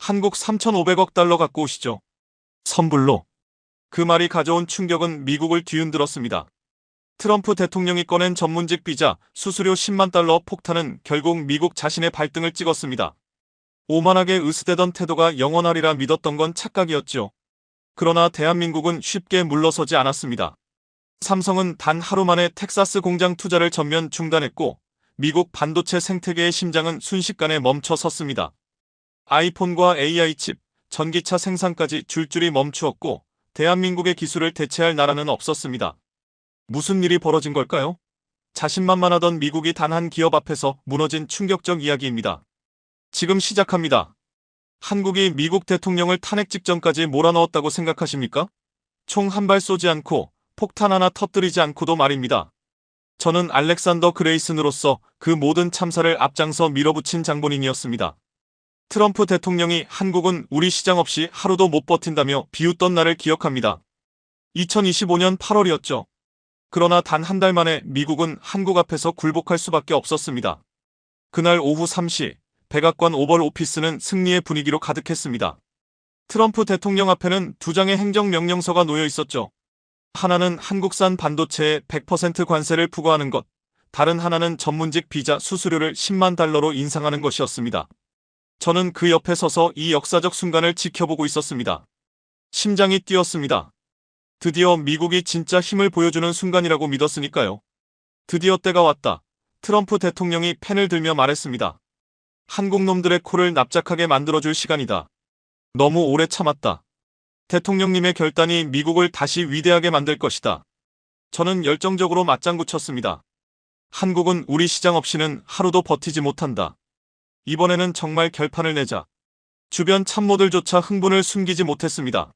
한국 3,500억 달러 갖고 오시죠. 선불로. 그 말이 가져온 충격은 미국을 뒤흔들었습니다. 트럼프 대통령이 꺼낸 전문직 비자 수수료 10만 달러 폭탄은 결국 미국 자신의 발등을 찍었습니다. 오만하게 으스대던 태도가 영원하리라 믿었던 건 착각이었죠. 그러나 대한민국은 쉽게 물러서지 않았습니다. 삼성은 단 하루 만에 텍사스 공장 투자를 전면 중단했고 미국 반도체 생태계의 심장은 순식간에 멈춰 섰습니다. 아이폰과 AI 칩, 전기차 생산까지 줄줄이 멈추었고 대한민국의 기술을 대체할 나라는 없었습니다. 무슨 일이 벌어진 걸까요? 자신만만하던 미국이 단 한 기업 앞에서 무너진 충격적 이야기입니다. 지금 시작합니다. 한국이 미국 대통령을 탄핵 직전까지 몰아넣었다고 생각하십니까? 총 한 발 쏘지 않고 폭탄 하나 터뜨리지 않고도 말입니다. 저는 알렉산더 그레이슨으로서 그 모든 참사를 앞장서 밀어붙인 장본인이었습니다. 트럼프 대통령이 한국은 우리 시장 없이 하루도 못 버틴다며 비웃던 날을 기억합니다. 2025년 8월이었죠. 그러나 단 한 달 만에 미국은 한국 앞에서 굴복할 수밖에 없었습니다. 그날 오후 3시 백악관 오벌 오피스는 승리의 분위기로 가득했습니다. 트럼프 대통령 앞에는 두 장의 행정명령서가 놓여 있었죠. 하나는 한국산 반도체에 100% 관세를 부과하는 것, 다른 하나는 전문직 비자 수수료를 10만 달러로 인상하는 것이었습니다. 저는 그 옆에 서서 이 역사적 순간을 지켜보고 있었습니다. 심장이 뛰었습니다. 드디어 미국이 진짜 힘을 보여주는 순간이라고 믿었으니까요. 드디어 때가 왔다. 트럼프 대통령이 펜을 들며 말했습니다. 한국 놈들의 코를 납작하게 만들어줄 시간이다. 너무 오래 참았다. 대통령님의 결단이 미국을 다시 위대하게 만들 것이다. 저는 열정적으로 맞장구 쳤습니다. 한국은 우리 시장 없이는 하루도 버티지 못한다. 이번에는 정말 결판을 내자. 주변 참모들조차 흥분을 숨기지 못했습니다.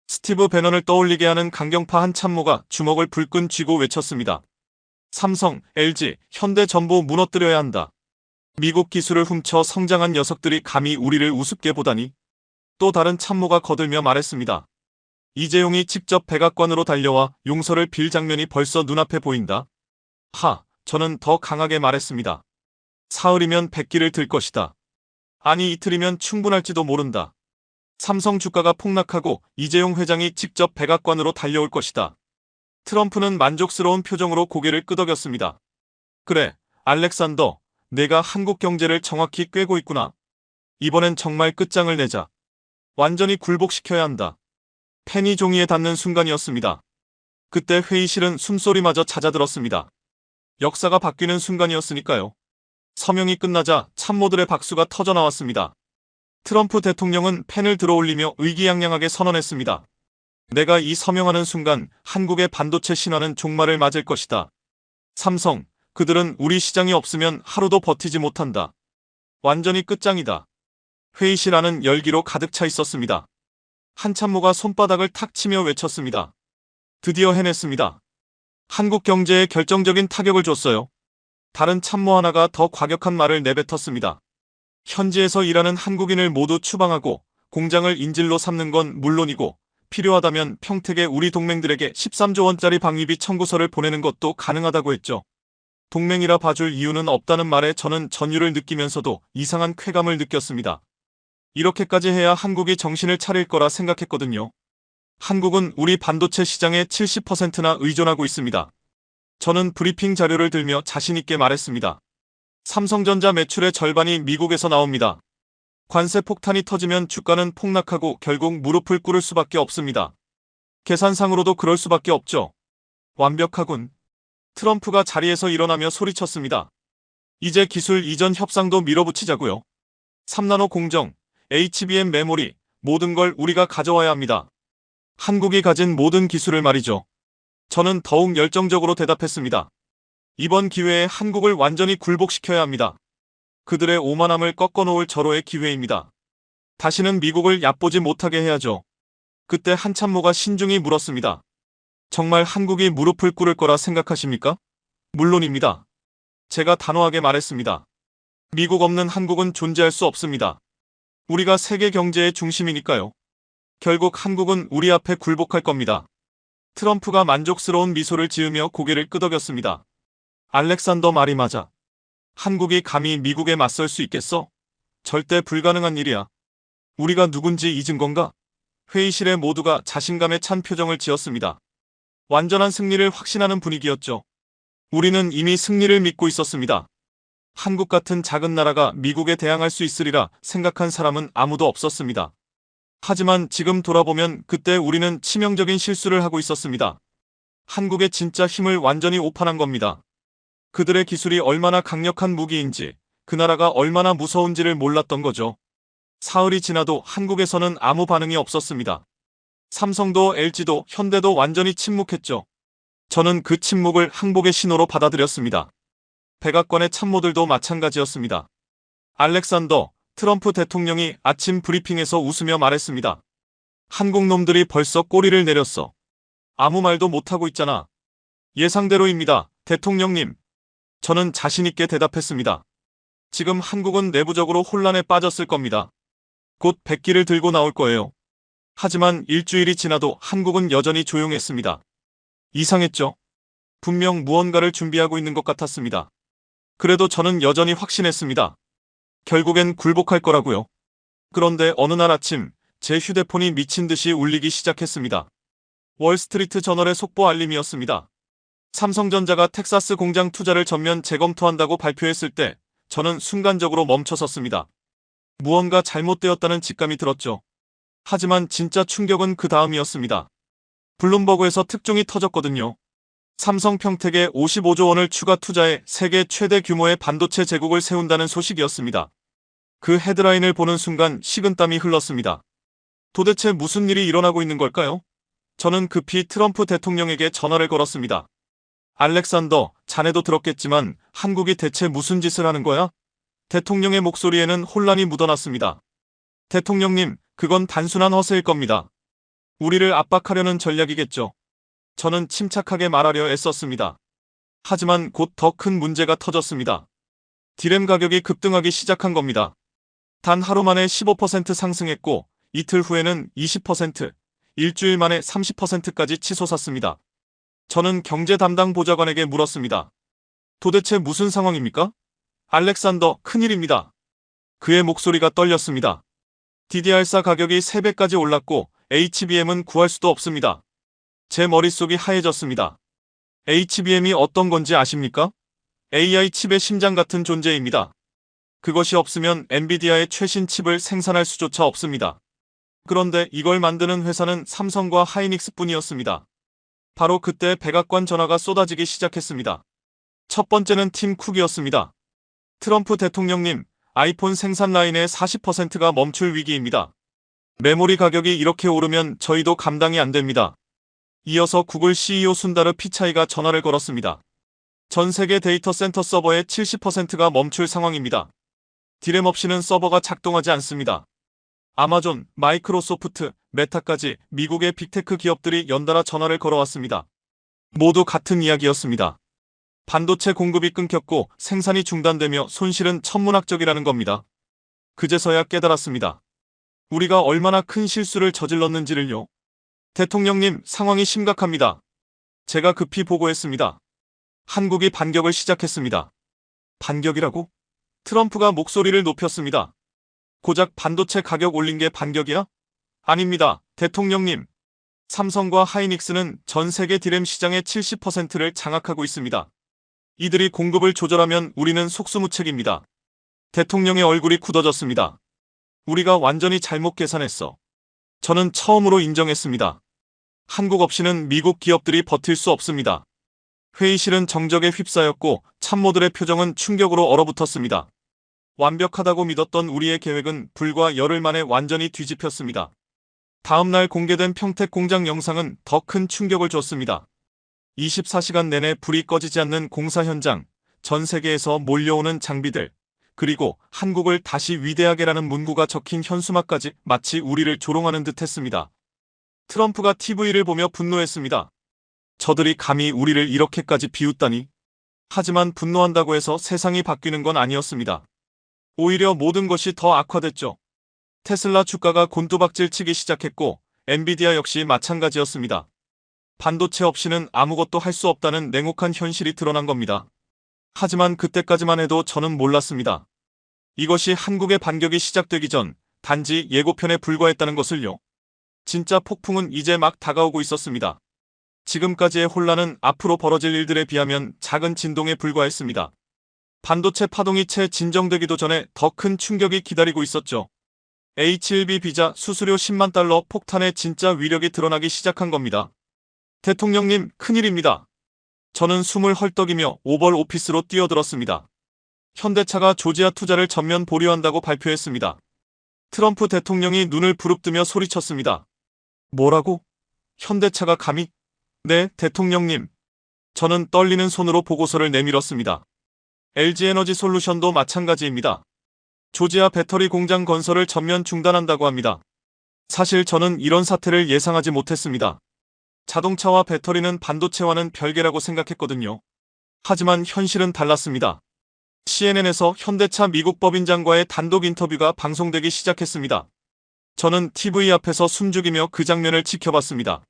스티브 배넌을 떠올리게 하는 강경파 한 참모가 주먹을 불끈 쥐고 외쳤습니다. 삼성, LG, 현대 전부 무너뜨려야 한다. 미국 기술을 훔쳐 성장한 녀석들이 감히 우리를 우습게 보다니. 또 다른 참모가 거들며 말했습니다. 이재용이 직접 백악관으로 달려와 용서를 빌 장면이 벌써 눈앞에 보인다. 저는 더 강하게 말했습니다. 사흘이면 백기를 들 것이다. 아니 이틀이면 충분할지도 모른다. 삼성 주가가 폭락하고 이재용 회장이 직접 백악관으로 달려올 것이다. 트럼프는 만족스러운 표정으로 고개를 끄덕였습니다. 그래, 알렉산더, 내가 한국 경제를 정확히 꿰고 있구나. 이번엔 정말 끝장을 내자. 완전히 굴복시켜야 한다. 펜이 종이에 닿는 순간이었습니다. 그때 회의실은 숨소리마저 잦아들었습니다. 역사가 바뀌는 순간이었으니까요. 서명이 끝나자 참모들의 박수가 터져나왔습니다. 트럼프 대통령은 펜을 들어올리며 의기양양하게 선언했습니다. 내가 이 서명하는 순간 한국의 반도체 신화는 종말을 맞을 것이다. 삼성, 그들은 우리 시장이 없으면 하루도 버티지 못한다. 완전히 끝장이다. 회의실 안은 열기로 가득 차 있었습니다. 한 참모가 손바닥을 탁 치며 외쳤습니다. 드디어 해냈습니다. 한국 경제에 결정적인 타격을 줬어요. 다른 참모 하나가 더 과격한 말을 내뱉었습니다. 현지에서 일하는 한국인을 모두 추방하고 공장을 인질로 삼는 건 물론이고 필요하다면 평택의 우리 동맹들에게 13조 원짜리 방위비 청구서를 보내는 것도 가능하다고 했죠. 동맹이라 봐줄 이유는 없다는 말에 저는 전율을 느끼면서도 이상한 쾌감을 느꼈습니다. 이렇게까지 해야 한국이 정신을 차릴 거라 생각했거든요. 한국은 우리 반도체 시장의 70%나 의존하고 있습니다. 저는 브리핑 자료를 들며 자신있게 말했습니다. 삼성전자 매출의 절반이 미국에서 나옵니다. 관세 폭탄이 터지면 주가는 폭락하고 결국 무릎을 꿇을 수밖에 없습니다. 계산상으로도 그럴 수밖에 없죠. 완벽하군. 트럼프가 자리에서 일어나며 소리쳤습니다. 이제 기술 이전 협상도 밀어붙이자고요. 3나노 공정, HBM 메모리, 모든 걸 우리가 가져와야 합니다. 한국이 가진 모든 기술을 말이죠. 저는 더욱 열정적으로 대답했습니다. 이번 기회에 한국을 완전히 굴복시켜야 합니다. 그들의 오만함을 꺾어놓을 절호의 기회입니다. 다시는 미국을 얕보지 못하게 해야죠. 그때 한 참모가 신중히 물었습니다. 정말 한국이 무릎을 꿇을 거라 생각하십니까? 물론입니다. 제가 단호하게 말했습니다. 미국 없는 한국은 존재할 수 없습니다. 우리가 세계 경제의 중심이니까요. 결국 한국은 우리 앞에 굴복할 겁니다. 트럼프가 만족스러운 미소를 지으며 고개를 끄덕였습니다. 알렉산더 말이 맞아. 한국이 감히 미국에 맞설 수 있겠어? 절대 불가능한 일이야. 우리가 누군지 잊은 건가? 회의실에 모두가 자신감에 찬 표정을 지었습니다. 완전한 승리를 확신하는 분위기였죠. 우리는 이미 승리를 믿고 있었습니다. 한국 같은 작은 나라가 미국에 대항할 수 있으리라 생각한 사람은 아무도 없었습니다. 하지만 지금 돌아보면 그때 우리는 치명적인 실수를 하고 있었습니다. 한국의 진짜 힘을 완전히 오판한 겁니다. 그들의 기술이 얼마나 강력한 무기인지, 그 나라가 얼마나 무서운지를 몰랐던 거죠. 사흘이 지나도 한국에서는 아무 반응이 없었습니다. 삼성도 LG도 현대도 완전히 침묵했죠. 저는 그 침묵을 항복의 신호로 받아들였습니다. 백악관의 참모들도 마찬가지였습니다. 알렉산더, 트럼프 대통령이 아침 브리핑에서 웃으며 말했습니다. 한국 놈들이 벌써 꼬리를 내렸어. 아무 말도 못하고 있잖아. 예상대로입니다, 대통령님. 저는 자신있게 대답했습니다. 지금 한국은 내부적으로 혼란에 빠졌을 겁니다. 곧 백기를 들고 나올 거예요. 하지만 일주일이 지나도 한국은 여전히 조용했습니다. 이상했죠? 분명 무언가를 준비하고 있는 것 같았습니다. 그래도 저는 여전히 확신했습니다. 결국엔 굴복할 거라고요. 그런데 어느 날 아침 제 휴대폰이 미친 듯이 울리기 시작했습니다. 월스트리트 저널의 속보 알림이었습니다. 삼성전자가 텍사스 공장 투자를 전면 재검토한다고 발표했을 때 저는 순간적으로 멈춰섰습니다. 무언가 잘못되었다는 직감이 들었죠. 하지만 진짜 충격은 그 다음이었습니다. 블룸버그에서 특종이 터졌거든요. 삼성 평택에 55조 원을 추가 투자해 세계 최대 규모의 반도체 제국을 세운다는 소식이었습니다. 그 헤드라인을 보는 순간 식은땀이 흘렀습니다. 도대체 무슨 일이 일어나고 있는 걸까요? 저는 급히 트럼프 대통령에게 전화를 걸었습니다. 알렉산더, 자네도 들었겠지만 한국이 대체 무슨 짓을 하는 거야? 대통령의 목소리에는 혼란이 묻어났습니다. 대통령님, 그건 단순한 허세일 겁니다. 우리를 압박하려는 전략이겠죠. 저는 침착하게 말하려 애썼습니다. 하지만 곧 더 큰 문제가 터졌습니다. 디램 가격이 급등하기 시작한 겁니다. 단 하루 만에 15% 상승했고 이틀 후에는 20%, 일주일 만에 30%까지 치솟았습니다. 저는 경제 담당 보좌관에게 물었습니다. 도대체 무슨 상황입니까? 알렉산더, 큰일입니다. 그의 목소리가 떨렸습니다. DDR4 가격이 3배까지 올랐고 HBM은 구할 수도 없습니다. 제 머릿속이 하얘졌습니다. HBM이 어떤 건지 아십니까? AI 칩의 심장 같은 존재입니다. 그것이 없으면 엔비디아의 최신 칩을 생산할 수조차 없습니다. 그런데 이걸 만드는 회사는 삼성과 하이닉스뿐이었습니다. 바로 그때 백악관 전화가 쏟아지기 시작했습니다. 첫 번째는 팀 쿡이었습니다. 트럼프 대통령님, 아이폰 생산 라인의 40%가 멈출 위기입니다. 메모리 가격이 이렇게 오르면 저희도 감당이 안 됩니다. 이어서 구글 CEO 순다르 피차이가 전화를 걸었습니다. 전 세계 데이터 센터 서버의 70%가 멈출 상황입니다. 디램 없이는 서버가 작동하지 않습니다. 아마존, 마이크로소프트, 메타까지 미국의 빅테크 기업들이 연달아 전화를 걸어왔습니다. 모두 같은 이야기였습니다. 반도체 공급이 끊겼고 생산이 중단되며 손실은 천문학적이라는 겁니다. 그제서야 깨달았습니다. 우리가 얼마나 큰 실수를 저질렀는지를요. 대통령님, 상황이 심각합니다. 제가 급히 보고했습니다. 한국이 반격을 시작했습니다. 반격이라고? 트럼프가 목소리를 높였습니다. 고작 반도체 가격 올린 게 반격이야? 아닙니다, 대통령님. 삼성과 하이닉스는 전 세계 디램 시장의 70%를 장악하고 있습니다. 이들이 공급을 조절하면 우리는 속수무책입니다. 대통령의 얼굴이 굳어졌습니다. 우리가 완전히 잘못 계산했어. 저는 처음으로 인정했습니다. 한국 없이는 미국 기업들이 버틸 수 없습니다. 회의실은 정적에 휩싸였고 참모들의 표정은 충격으로 얼어붙었습니다. 완벽하다고 믿었던 우리의 계획은 불과 열흘 만에 완전히 뒤집혔습니다. 다음날 공개된 평택 공장 영상은 더 큰 충격을 줬습니다. 24시간 내내 불이 꺼지지 않는 공사 현장, 전 세계에서 몰려오는 장비들, 그리고 한국을 다시 위대하게라는 문구가 적힌 현수막까지 마치 우리를 조롱하는 듯 했습니다. 트럼프가 TV를 보며 분노했습니다. 저들이 감히 우리를 이렇게까지 비웃다니. 하지만 분노한다고 해서 세상이 바뀌는 건 아니었습니다. 오히려 모든 것이 더 악화됐죠. 테슬라 주가가 곤두박질 치기 시작했고 엔비디아 역시 마찬가지였습니다. 반도체 없이는 아무것도 할 수 없다는 냉혹한 현실이 드러난 겁니다. 하지만 그때까지만 해도 저는 몰랐습니다. 이것이 한국의 반격이 시작되기 전 단지 예고편에 불과했다는 것을요. 진짜 폭풍은 이제 막 다가오고 있었습니다. 지금까지의 혼란은 앞으로 벌어질 일들에 비하면 작은 진동에 불과했습니다. 반도체 파동이 채 진정되기도 전에 더 큰 충격이 기다리고 있었죠. H1B 비자 수수료 10만 달러 폭탄의 진짜 위력이 드러나기 시작한 겁니다. 대통령님, 큰일입니다. 저는 숨을 헐떡이며 오벌 오피스로 뛰어들었습니다. 현대차가 조지아 투자를 전면 보류한다고 발표했습니다. 트럼프 대통령이 눈을 부릅뜨며 소리쳤습니다. 뭐라고? 현대차가 감히? 네, 대통령님. 저는 떨리는 손으로 보고서를 내밀었습니다. LG에너지솔루션도 마찬가지입니다. 조지아 배터리 공장 건설을 전면 중단한다고 합니다. 사실 저는 이런 사태를 예상하지 못했습니다. 자동차와 배터리는 반도체와는 별개라고 생각했거든요. 하지만 현실은 달랐습니다. CNN에서 현대차 미국 법인장과의 단독 인터뷰가 방송되기 시작했습니다. 저는 TV 앞에서 숨죽이며 그 장면을 지켜봤습니다.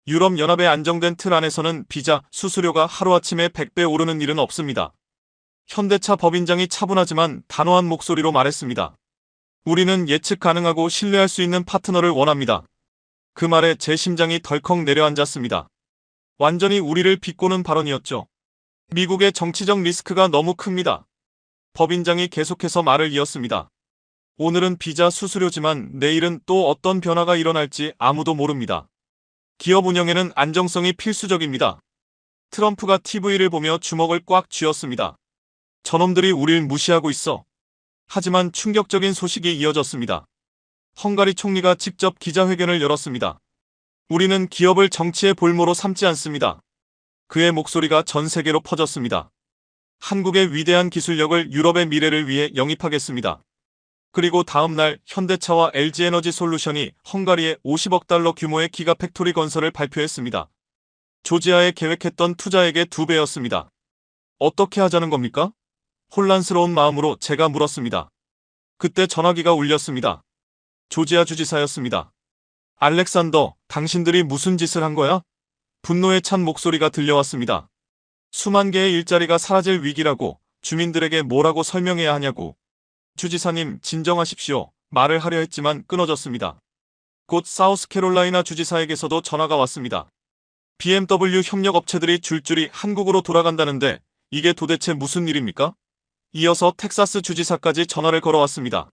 유럽연합의 안정된 틀 안에서는 비자 수수료가 하루아침에 100배 오르는 일은 없습니다. 현대차 법인장이 차분하지만 단호한 목소리로 말했습니다. 우리는 예측 가능하고 신뢰할 수 있는 파트너를 원합니다. 그 말에 제 심장이 덜컥 내려앉았습니다. 완전히 우리를 비꼬는 발언이었죠. 미국의 정치적 리스크가 너무 큽니다. 법인장이 계속해서 말을 이었습니다. 오늘은 비자 수수료지만 내일은 또 어떤 변화가 일어날지 아무도 모릅니다. 기업 운영에는 안정성이 필수적입니다. 트럼프가 TV를 보며 주먹을 꽉 쥐었습니다. 저놈들이 우릴 무시하고 있어. 하지만 충격적인 소식이 이어졌습니다. 헝가리 총리가 직접 기자회견을 열었습니다. 우리는 기업을 정치의 볼모로 삼지 않습니다. 그의 목소리가 전 세계로 퍼졌습니다. 한국의 위대한 기술력을 유럽의 미래를 위해 영입하겠습니다. 그리고 다음 날 현대차와 LG에너지솔루션이 헝가리에 50억 달러 규모의 기가팩토리 건설을 발표했습니다. 조지아에 계획했던 투자액의 2배였습니다. 어떻게 하자는 겁니까? 혼란스러운 마음으로 제가 물었습니다. 그때 전화기가 울렸습니다. 조지아 주지사였습니다. 알렉산더, 당신들이 무슨 짓을 한 거야? 분노에 찬 목소리가 들려왔습니다. 수만 개의 일자리가 사라질 위기라고, 주민들에게 뭐라고 설명해야 하냐고. 주지사님, 진정하십시오. 말을 하려 했지만 끊어졌습니다. 곧 사우스캐롤라이나 주지사에게서도 전화가 왔습니다. BMW 협력업체들이 줄줄이 한국으로 돌아간다는데 이게 도대체 무슨 일입니까? 이어서 텍사스 주지사까지 전화를 걸어왔습니다.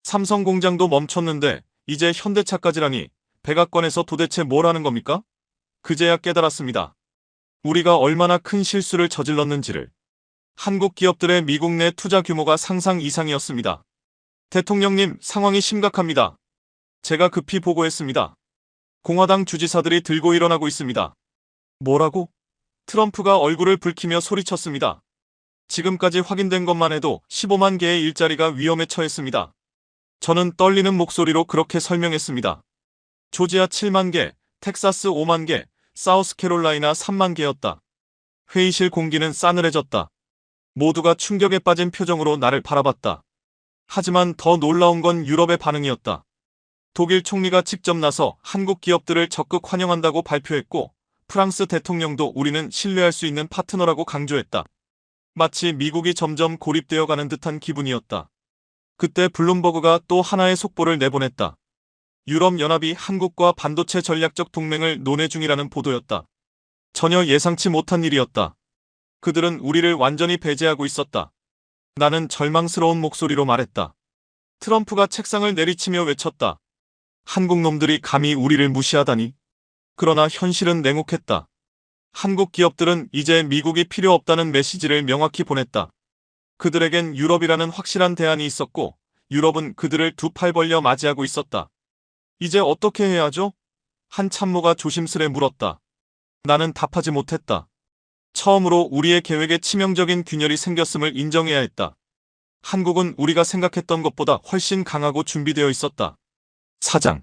삼성 공장도 멈췄는데 이제 현대차까지라니 백악관에서 도대체 뭘 하는 겁니까? 그제야 깨달았습니다. 우리가 얼마나 큰 실수를 저질렀는지를. 한국 기업들의 미국 내 투자 규모가 상상 이상이었습니다. 대통령님, 상황이 심각합니다. 제가 급히 보고했습니다. 공화당 주지사들이 들고 일어나고 있습니다. 뭐라고? 트럼프가 얼굴을 붉히며 소리쳤습니다. 지금까지 확인된 것만 해도 15만 개의 일자리가 위험에 처했습니다. 저는 떨리는 목소리로 그렇게 설명했습니다. 조지아 7만 개, 텍사스 5만 개, 사우스캐롤라이나 3만 개였다. 회의실 공기는 싸늘해졌다. 모두가 충격에 빠진 표정으로 나를 바라봤다. 하지만 더 놀라운 건 유럽의 반응이었다. 독일 총리가 직접 나서 한국 기업들을 적극 환영한다고 발표했고, 프랑스 대통령도 우리는 신뢰할 수 있는 파트너라고 강조했다. 마치 미국이 점점 고립되어 가는 듯한 기분이었다. 그때 블룸버그가 또 하나의 속보를 내보냈다. 유럽연합이 한국과 반도체 전략적 동맹을 논의 중이라는 보도였다. 전혀 예상치 못한 일이었다. 그들은 우리를 완전히 배제하고 있었다. 나는 절망스러운 목소리로 말했다. 트럼프가 책상을 내리치며 외쳤다. 한국 놈들이 감히 우리를 무시하다니. 그러나 현실은 냉혹했다. 한국 기업들은 이제 미국이 필요 없다는 메시지를 명확히 보냈다. 그들에겐 유럽이라는 확실한 대안이 있었고 유럽은 그들을 두 팔 벌려 맞이하고 있었다. 이제 어떻게 해야 하죠? 한 참모가 조심스레 물었다. 나는 답하지 못했다. 처음으로 우리의 계획에 치명적인 균열이 생겼음을 인정해야 했다. 한국은 우리가 생각했던 것보다 훨씬 강하고 준비되어 있었다. 사장.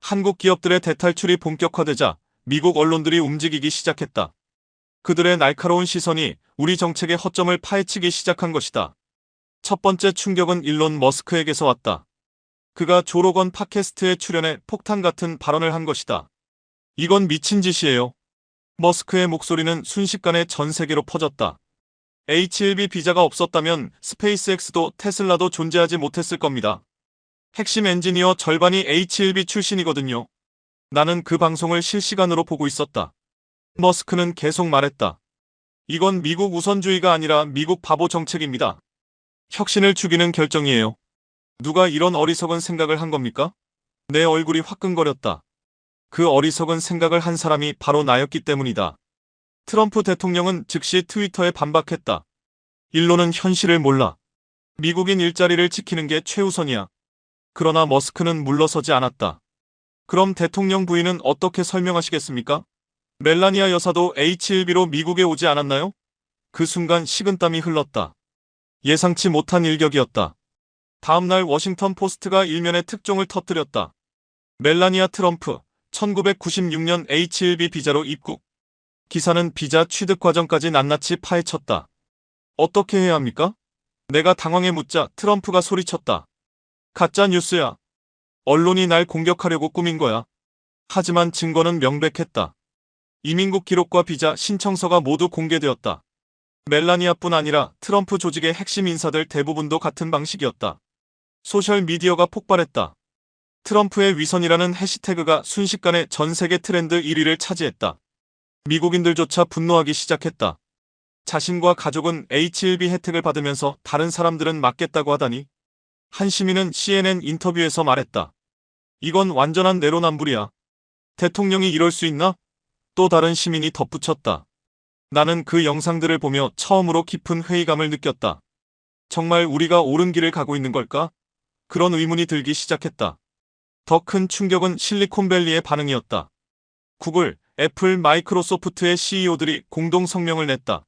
한국 기업들의 대탈출이 본격화되자 미국 언론들이 움직이기 시작했다. 그들의 날카로운 시선이 우리 정책의 허점을 파헤치기 시작한 것이다. 첫 번째 충격은 일론 머스크에게서 왔다. 그가 조 로건 팟캐스트에 출연해 폭탄 같은 발언을 한 것이다. 이건 미친 짓이에요. 머스크의 목소리는 순식간에 전 세계로 퍼졌다. H1B 비자가 없었다면 스페이스X도 테슬라도 존재하지 못했을 겁니다. 핵심 엔지니어 절반이 H1B 출신이거든요. 나는 그 방송을 실시간으로 보고 있었다. 머스크는 계속 말했다. 이건 미국 우선주의가 아니라 미국 바보 정책입니다. 혁신을 죽이는 결정이에요. 누가 이런 어리석은 생각을 한 겁니까? 내 얼굴이 화끈거렸다. 그 어리석은 생각을 한 사람이 바로 나였기 때문이다. 트럼프 대통령은 즉시 트위터에 반박했다. 일론은 현실을 몰라. 미국인 일자리를 지키는 게 최우선이야. 그러나 머스크는 물러서지 않았다. 그럼 대통령 부인은 어떻게 설명하시겠습니까? 멜라니아 여사도 H1B로 미국에 오지 않았나요? 그 순간 식은땀이 흘렀다. 예상치 못한 일격이었다. 다음날 워싱턴 포스트가 일면에 특종을 터뜨렸다. 멜라니아 트럼프 1996년 H1B 비자로 입국. 기사는 비자 취득 과정까지 낱낱이 파헤쳤다. 어떻게 해야 합니까? 내가 당황해 묻자 트럼프가 소리쳤다. 가짜 뉴스야. 언론이 날 공격하려고 꾸민 거야. 하지만 증거는 명백했다. 이민국 기록과 비자 신청서가 모두 공개되었다. 멜라니아뿐 아니라 트럼프 조직의 핵심 인사들 대부분도 같은 방식이었다. 소셜미디어가 폭발했다. 트럼프의 위선이라는 해시태그가 순식간에 전 세계 트렌드 1위를 차지했다. 미국인들조차 분노하기 시작했다. 자신과 가족은 H1B 혜택을 받으면서 다른 사람들은 맞겠다고 하다니. 한 시민은 CNN 인터뷰에서 말했다. 이건 완전한 내로남불이야. 대통령이 이럴 수 있나? 또 다른 시민이 덧붙였다. 나는 그 영상들을 보며 처음으로 깊은 회의감을 느꼈다. 정말 우리가 옳은 길을 가고 있는 걸까? 그런 의문이 들기 시작했다. 더 큰 충격은 실리콘밸리의 반응이었다. 구글, 애플, 마이크로소프트의 CEO들이 공동 성명을 냈다.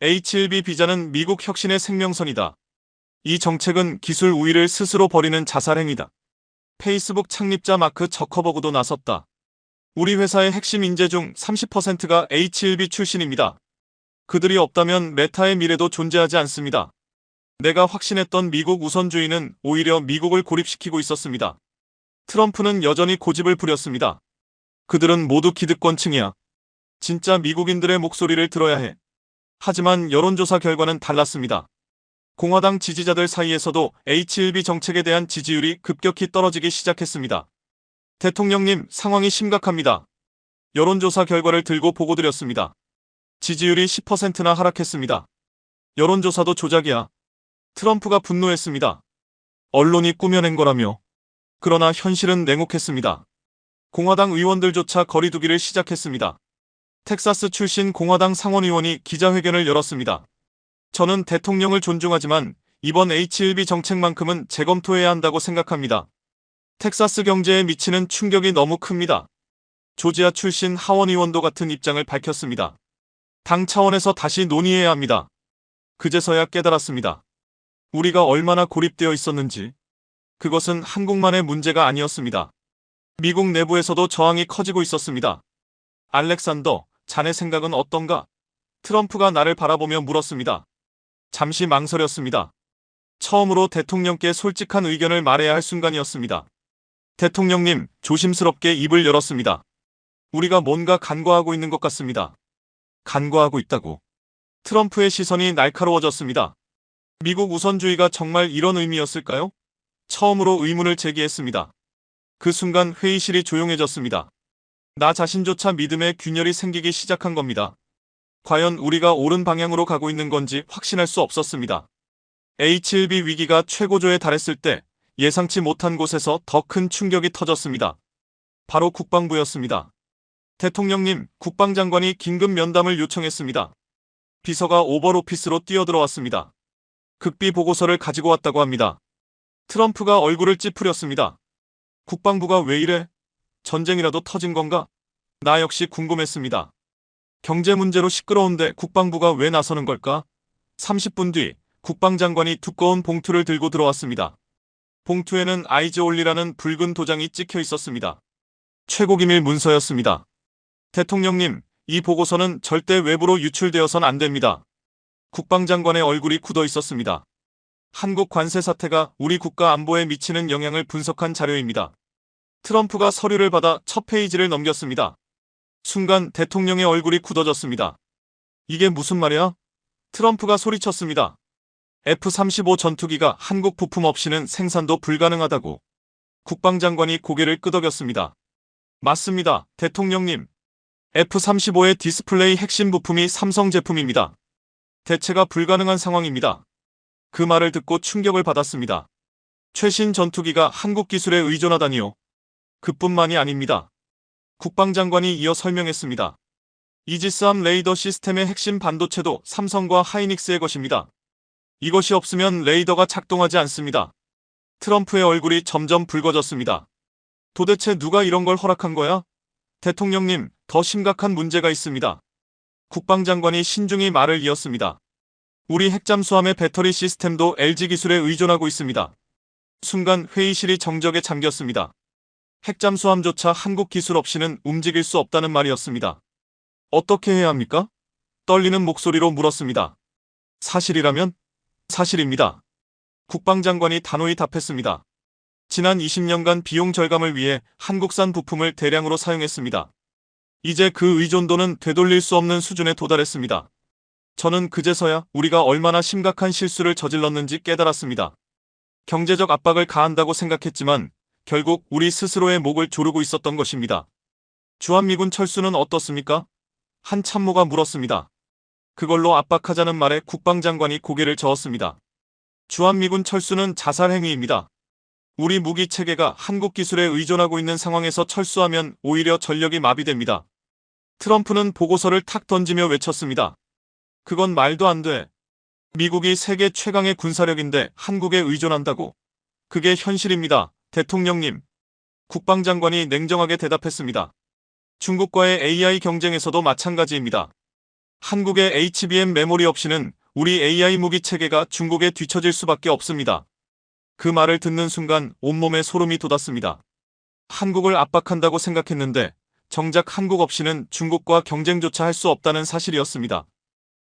H1B 비자는 미국 혁신의 생명선이다. 이 정책은 기술 우위를 스스로 버리는 자살행위다. 페이스북 창립자 마크 저커버그도 나섰다. 우리 회사의 핵심 인재 중 30%가 H1B 출신입니다. 그들이 없다면 메타의 미래도 존재하지 않습니다. 내가 확신했던 미국 우선주의는 오히려 미국을 고립시키고 있었습니다. 트럼프는 여전히 고집을 부렸습니다. 그들은 모두 기득권층이야. 진짜 미국인들의 목소리를 들어야 해. 하지만 여론조사 결과는 달랐습니다. 공화당 지지자들 사이에서도 H1B 정책에 대한 지지율이 급격히 떨어지기 시작했습니다. 대통령님, 상황이 심각합니다. 여론조사 결과를 들고 보고드렸습니다. 지지율이 10%나 하락했습니다. 여론조사도 조작이야. 트럼프가 분노했습니다. 언론이 꾸며낸 거라며. 그러나 현실은 냉혹했습니다. 공화당 의원들조차 거리두기를 시작했습니다. 텍사스 출신 공화당 상원의원이 기자회견을 열었습니다. 저는 대통령을 존중하지만 이번 H1B 정책만큼은 재검토해야 한다고 생각합니다. 텍사스 경제에 미치는 충격이 너무 큽니다. 조지아 출신 하원의원도 같은 입장을 밝혔습니다. 당 차원에서 다시 논의해야 합니다. 그제서야 깨달았습니다. 우리가 얼마나 고립되어 있었는지. 그것은 한국만의 문제가 아니었습니다. 미국 내부에서도 저항이 커지고 있었습니다. 알렉산더, 자네 생각은 어떤가? 트럼프가 나를 바라보며 물었습니다. 잠시 망설였습니다. 처음으로 대통령께 솔직한 의견을 말해야 할 순간이었습니다. 대통령님, 조심스럽게 입을 열었습니다. 우리가 뭔가 간과하고 있는 것 같습니다. 간과하고 있다고. 트럼프의 시선이 날카로워졌습니다. 미국 우선주의가 정말 이런 의미였을까요? 처음으로 의문을 제기했습니다. 그 순간 회의실이 조용해졌습니다. 나 자신조차 믿음의 균열이 생기기 시작한 겁니다. 과연 우리가 옳은 방향으로 가고 있는 건지 확신할 수 없었습니다. H1B 위기가 최고조에 달했을 때 예상치 못한 곳에서 더 큰 충격이 터졌습니다. 바로 국방부였습니다. 대통령님, 국방장관이 긴급 면담을 요청했습니다. 비서가 오버오피스로 뛰어들어왔습니다. 극비 보고서를 가지고 왔다고 합니다. 트럼프가 얼굴을 찌푸렸습니다. 국방부가 왜 이래? 전쟁이라도 터진 건가? 나 역시 궁금했습니다. 경제 문제로 시끄러운데 국방부가 왜 나서는 걸까? 30분 뒤 국방장관이 두꺼운 봉투를 들고 들어왔습니다. 봉투에는 아이즈올리라는 붉은 도장이 찍혀 있었습니다. 최고기밀 문서였습니다. 대통령님, 이 보고서는 절대 외부로 유출되어선 안 됩니다. 국방장관의 얼굴이 굳어 있었습니다. 한국 관세 사태가 우리 국가 안보에 미치는 영향을 분석한 자료입니다. 트럼프가 서류를 받아 첫 페이지를 넘겼습니다. 순간 대통령의 얼굴이 굳어졌습니다. 이게 무슨 말이야? 트럼프가 소리쳤습니다. F-35 전투기가 한국 부품 없이는 생산도 불가능하다고. 국방장관이 고개를 끄덕였습니다. 맞습니다, 대통령님. F-35의 디스플레이 핵심 부품이 삼성 제품입니다. 대체가 불가능한 상황입니다. 그 말을 듣고 충격을 받았습니다. 최신 전투기가 한국 기술에 의존하다니요. 그뿐만이 아닙니다. 국방장관이 이어 설명했습니다. 이지스함 레이더 시스템의 핵심 반도체도 삼성과 하이닉스의 것입니다. 이것이 없으면 레이더가 작동하지 않습니다. 트럼프의 얼굴이 점점 붉어졌습니다. 도대체 누가 이런 걸 허락한 거야? 대통령님, 더 심각한 문제가 있습니다. 국방장관이 신중히 말을 이었습니다. 우리 핵잠수함의 배터리 시스템도 LG 기술에 의존하고 있습니다. 순간 회의실이 정적에 잠겼습니다. 핵잠수함조차 한국 기술 없이는 움직일 수 없다는 말이었습니다. 어떻게 해야 합니까? 떨리는 목소리로 물었습니다. 사실이라면? 사실입니다. 국방장관이 단호히 답했습니다. 지난 20년간 비용 절감을 위해 한국산 부품을 대량으로 사용했습니다. 이제 그 의존도는 되돌릴 수 없는 수준에 도달했습니다. 저는 그제서야 우리가 얼마나 심각한 실수를 저질렀는지 깨달았습니다. 경제적 압박을 가한다고 생각했지만 결국 우리 스스로의 목을 조르고 있었던 것입니다. 주한미군 철수는 어떻습니까? 한 참모가 물었습니다. 그걸로 압박하자는 말에 국방장관이 고개를 저었습니다. 주한미군 철수는 자살행위입니다. 우리 무기 체계가 한국 기술에 의존하고 있는 상황에서 철수하면 오히려 전력이 마비됩니다. 트럼프는 보고서를 탁 던지며 외쳤습니다. 그건 말도 안 돼. 미국이 세계 최강의 군사력인데 한국에 의존한다고? 그게 현실입니다, 대통령님. 국방장관이 냉정하게 대답했습니다. 중국과의 AI 경쟁에서도 마찬가지입니다. 한국의 HBM 메모리 없이는 우리 AI 무기 체계가 중국에 뒤처질 수밖에 없습니다. 그 말을 듣는 순간 온몸에 소름이 돋았습니다. 한국을 압박한다고 생각했는데 정작 한국 없이는 중국과 경쟁조차 할 수 없다는 사실이었습니다.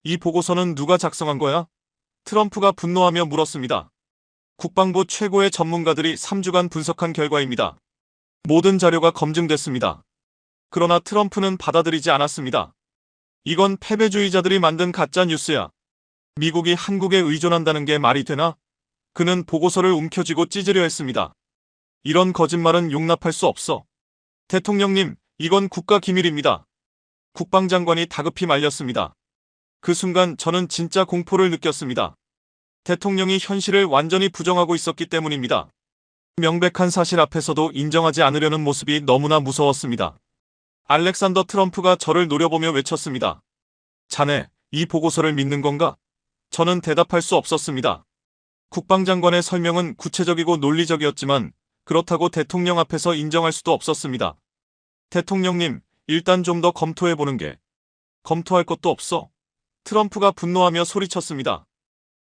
이 보고서는 누가 작성한 거야? 트럼프가 분노하며 물었습니다. 국방부 최고의 전문가들이 3주간 분석한 결과입니다. 모든 자료가 검증됐습니다. 그러나 트럼프는 받아들이지 않았습니다. 이건 패배주의자들이 만든 가짜 뉴스야. 미국이 한국에 의존한다는 게 말이 되나? 그는 보고서를 움켜쥐고 찢으려 했습니다. 이런 거짓말은 용납할 수 없어. 대통령님, 이건 국가 기밀입니다. 국방장관이 다급히 말렸습니다. 그 순간 저는 진짜 공포를 느꼈습니다. 대통령이 현실을 완전히 부정하고 있었기 때문입니다. 명백한 사실 앞에서도 인정하지 않으려는 모습이 너무나 무서웠습니다. 알렉산더 트럼프가 저를 노려보며 외쳤습니다. 자네, 이 보고서를 믿는 건가? 저는 대답할 수 없었습니다. 국방장관의 설명은 구체적이고 논리적이었지만 그렇다고 대통령 앞에서 인정할 수도 없었습니다. 대통령님, 일단 좀 더 검토해보는 게. 검토할 것도 없어. 트럼프가 분노하며 소리쳤습니다.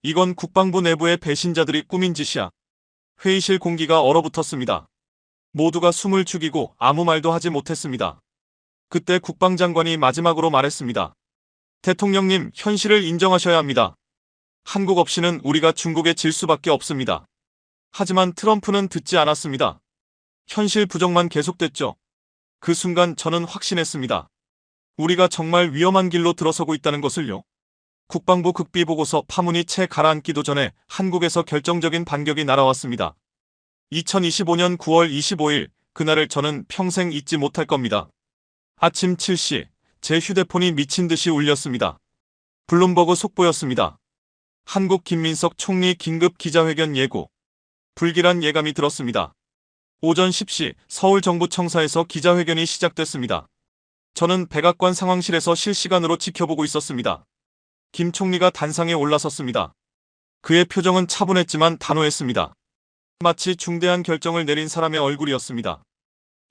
이건 국방부 내부의 배신자들이 꾸민 짓이야. 회의실 공기가 얼어붙었습니다. 모두가 숨을 죽이고 아무 말도 하지 못했습니다. 그때 국방장관이 마지막으로 말했습니다. 대통령님, 현실을 인정하셔야 합니다. 한국 없이는 우리가 중국에 질 수밖에 없습니다. 하지만 트럼프는 듣지 않았습니다. 현실 부정만 계속됐죠. 그 순간 저는 확신했습니다. 우리가 정말 위험한 길로 들어서고 있다는 것을요. 국방부 극비 보고서 파문이 채 가라앉기도 전에 한국에서 결정적인 반격이 날아왔습니다. 2025년 9월 25일, 그날을 저는 평생 잊지 못할 겁니다. 아침 7시, 제 휴대폰이 미친 듯이 울렸습니다. 블룸버그 속보였습니다. 한국 김민석 총리 긴급 기자회견 예고. 불길한 예감이 들었습니다. 오전 10시 서울정부청사에서 기자회견이 시작됐습니다. 저는 백악관 상황실에서 실시간으로 지켜보고 있었습니다. 김 총리가 단상에 올라섰습니다. 그의 표정은 차분했지만 단호했습니다. 마치 중대한 결정을 내린 사람의 얼굴이었습니다.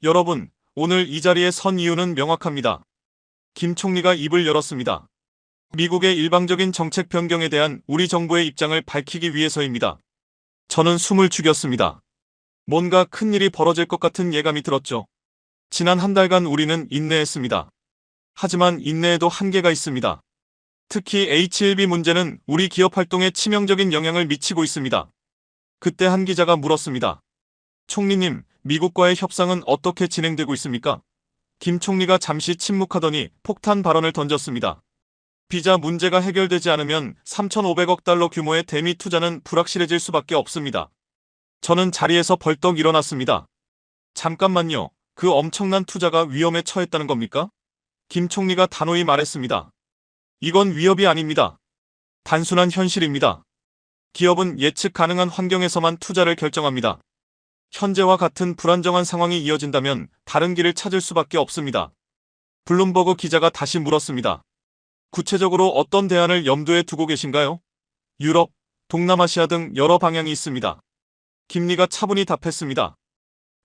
여러분, 오늘 이 자리에 선 이유는 명확합니다. 김 총리가 입을 열었습니다. 미국의 일방적인 정책 변경에 대한 우리 정부의 입장을 밝히기 위해서입니다. 저는 숨을 죽였습니다. 뭔가 큰일이 벌어질 것 같은 예감이 들었죠. 지난 한 달간 우리는 인내했습니다. 하지만 인내에도 한계가 있습니다. 특히 H-1B 문제는 우리 기업 활동에 치명적인 영향을 미치고 있습니다. 그때 한 기자가 물었습니다. 총리님, 미국과의 협상은 어떻게 진행되고 있습니까? 김 총리가 잠시 침묵하더니 폭탄 발언을 던졌습니다. 비자 문제가 해결되지 않으면 3,500억 달러 규모의 대미 투자는 불확실해질 수밖에 없습니다. 저는 자리에서 벌떡 일어났습니다. 잠깐만요. 그 엄청난 투자가 위험에 처했다는 겁니까? 김 총리가 단호히 말했습니다. 이건 위협이 아닙니다. 단순한 현실입니다. 기업은 예측 가능한 환경에서만 투자를 결정합니다. 현재와 같은 불안정한 상황이 이어진다면 다른 길을 찾을 수밖에 없습니다. 블룸버그 기자가 다시 물었습니다. 구체적으로 어떤 대안을 염두에 두고 계신가요? 유럽, 동남아시아 등 여러 방향이 있습니다. 김리가 차분히 답했습니다.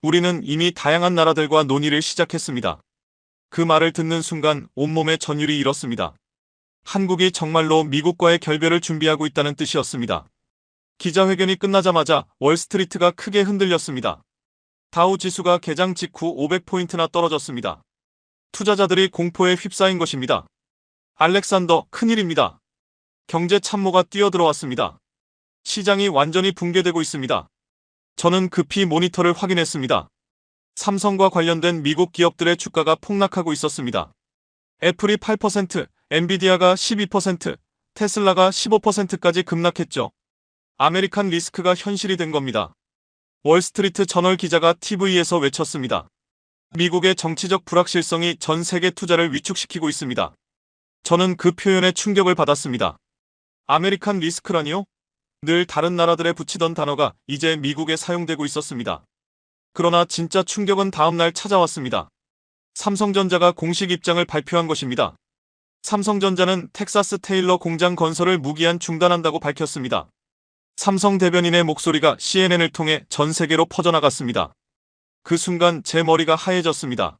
우리는 이미 다양한 나라들과 논의를 시작했습니다. 그 말을 듣는 순간 온몸에 전율이 일었습니다. 한국이 정말로 미국과의 결별을 준비하고 있다는 뜻이었습니다. 기자회견이 끝나자마자 월스트리트가 크게 흔들렸습니다. 다우 지수가 개장 직후 500포인트나 떨어졌습니다. 투자자들이 공포에 휩싸인 것입니다. 알렉산더, 큰일입니다. 경제 참모가 뛰어들어왔습니다. 시장이 완전히 붕괴되고 있습니다. 저는 급히 모니터를 확인했습니다. 삼성과 관련된 미국 기업들의 주가가 폭락하고 있었습니다. 애플이 8%, 엔비디아가 12%, 테슬라가 15%까지 급락했죠. 아메리칸 리스크가 현실이 된 겁니다. 월스트리트 저널 기자가 TV에서 외쳤습니다. 미국의 정치적 불확실성이 전 세계 투자를 위축시키고 있습니다. 저는 그 표현에 충격을 받았습니다. 아메리칸 리스크라니요? 늘 다른 나라들에 붙이던 단어가 이제 미국에 사용되고 있었습니다. 그러나 진짜 충격은 다음날 찾아왔습니다. 삼성전자가 공식 입장을 발표한 것입니다. 삼성전자는 텍사스 테일러 공장 건설을 무기한 중단한다고 밝혔습니다. 삼성 대변인의 목소리가 CNN을 통해 전 세계로 퍼져나갔습니다. 그 순간 제 머리가 하얘졌습니다.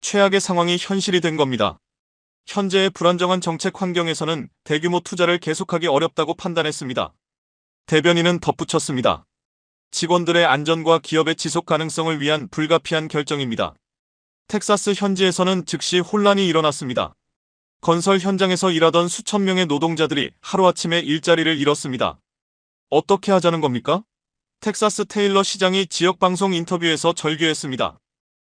최악의 상황이 현실이 된 겁니다. 현재의 불안정한 정책 환경에서는 대규모 투자를 계속하기 어렵다고 판단했습니다. 대변인은 덧붙였습니다. 직원들의 안전과 기업의 지속 가능성을 위한 불가피한 결정입니다. 텍사스 현지에서는 즉시 혼란이 일어났습니다. 건설 현장에서 일하던 수천 명의 노동자들이 하루아침에 일자리를 잃었습니다. 어떻게 하자는 겁니까? 텍사스 테일러 시장이 지역방송 인터뷰에서 절규했습니다.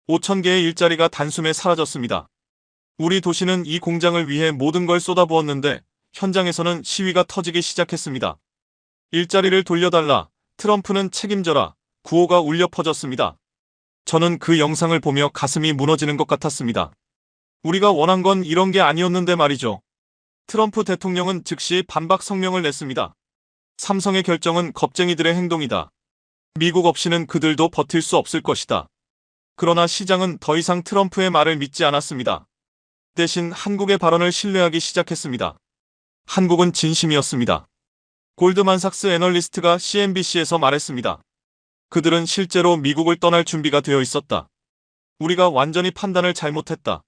5,000개의 일자리가 단숨에 사라졌습니다. 우리 도시는 이 공장을 위해 모든 걸 쏟아부었는데 현장에서는 시위가 터지기 시작했습니다. 일자리를 돌려달라, 트럼프는 책임져라, 구호가 울려 퍼졌습니다. 저는 그 영상을 보며 가슴이 무너지는 것 같았습니다. 우리가 원한 건 이런 게 아니었는데 말이죠. 트럼프 대통령은 즉시 반박 성명을 냈습니다. 삼성의 결정은 겁쟁이들의 행동이다. 미국 없이는 그들도 버틸 수 없을 것이다. 그러나 시장은 더 이상 트럼프의 말을 믿지 않았습니다. 대신 한국의 발언을 신뢰하기 시작했습니다. 한국은 진심이었습니다. 골드만삭스 애널리스트가 CNBC에서 말했습니다. 그들은 실제로 미국을 떠날 준비가 되어 있었다. 우리가 완전히 판단을 잘못했다.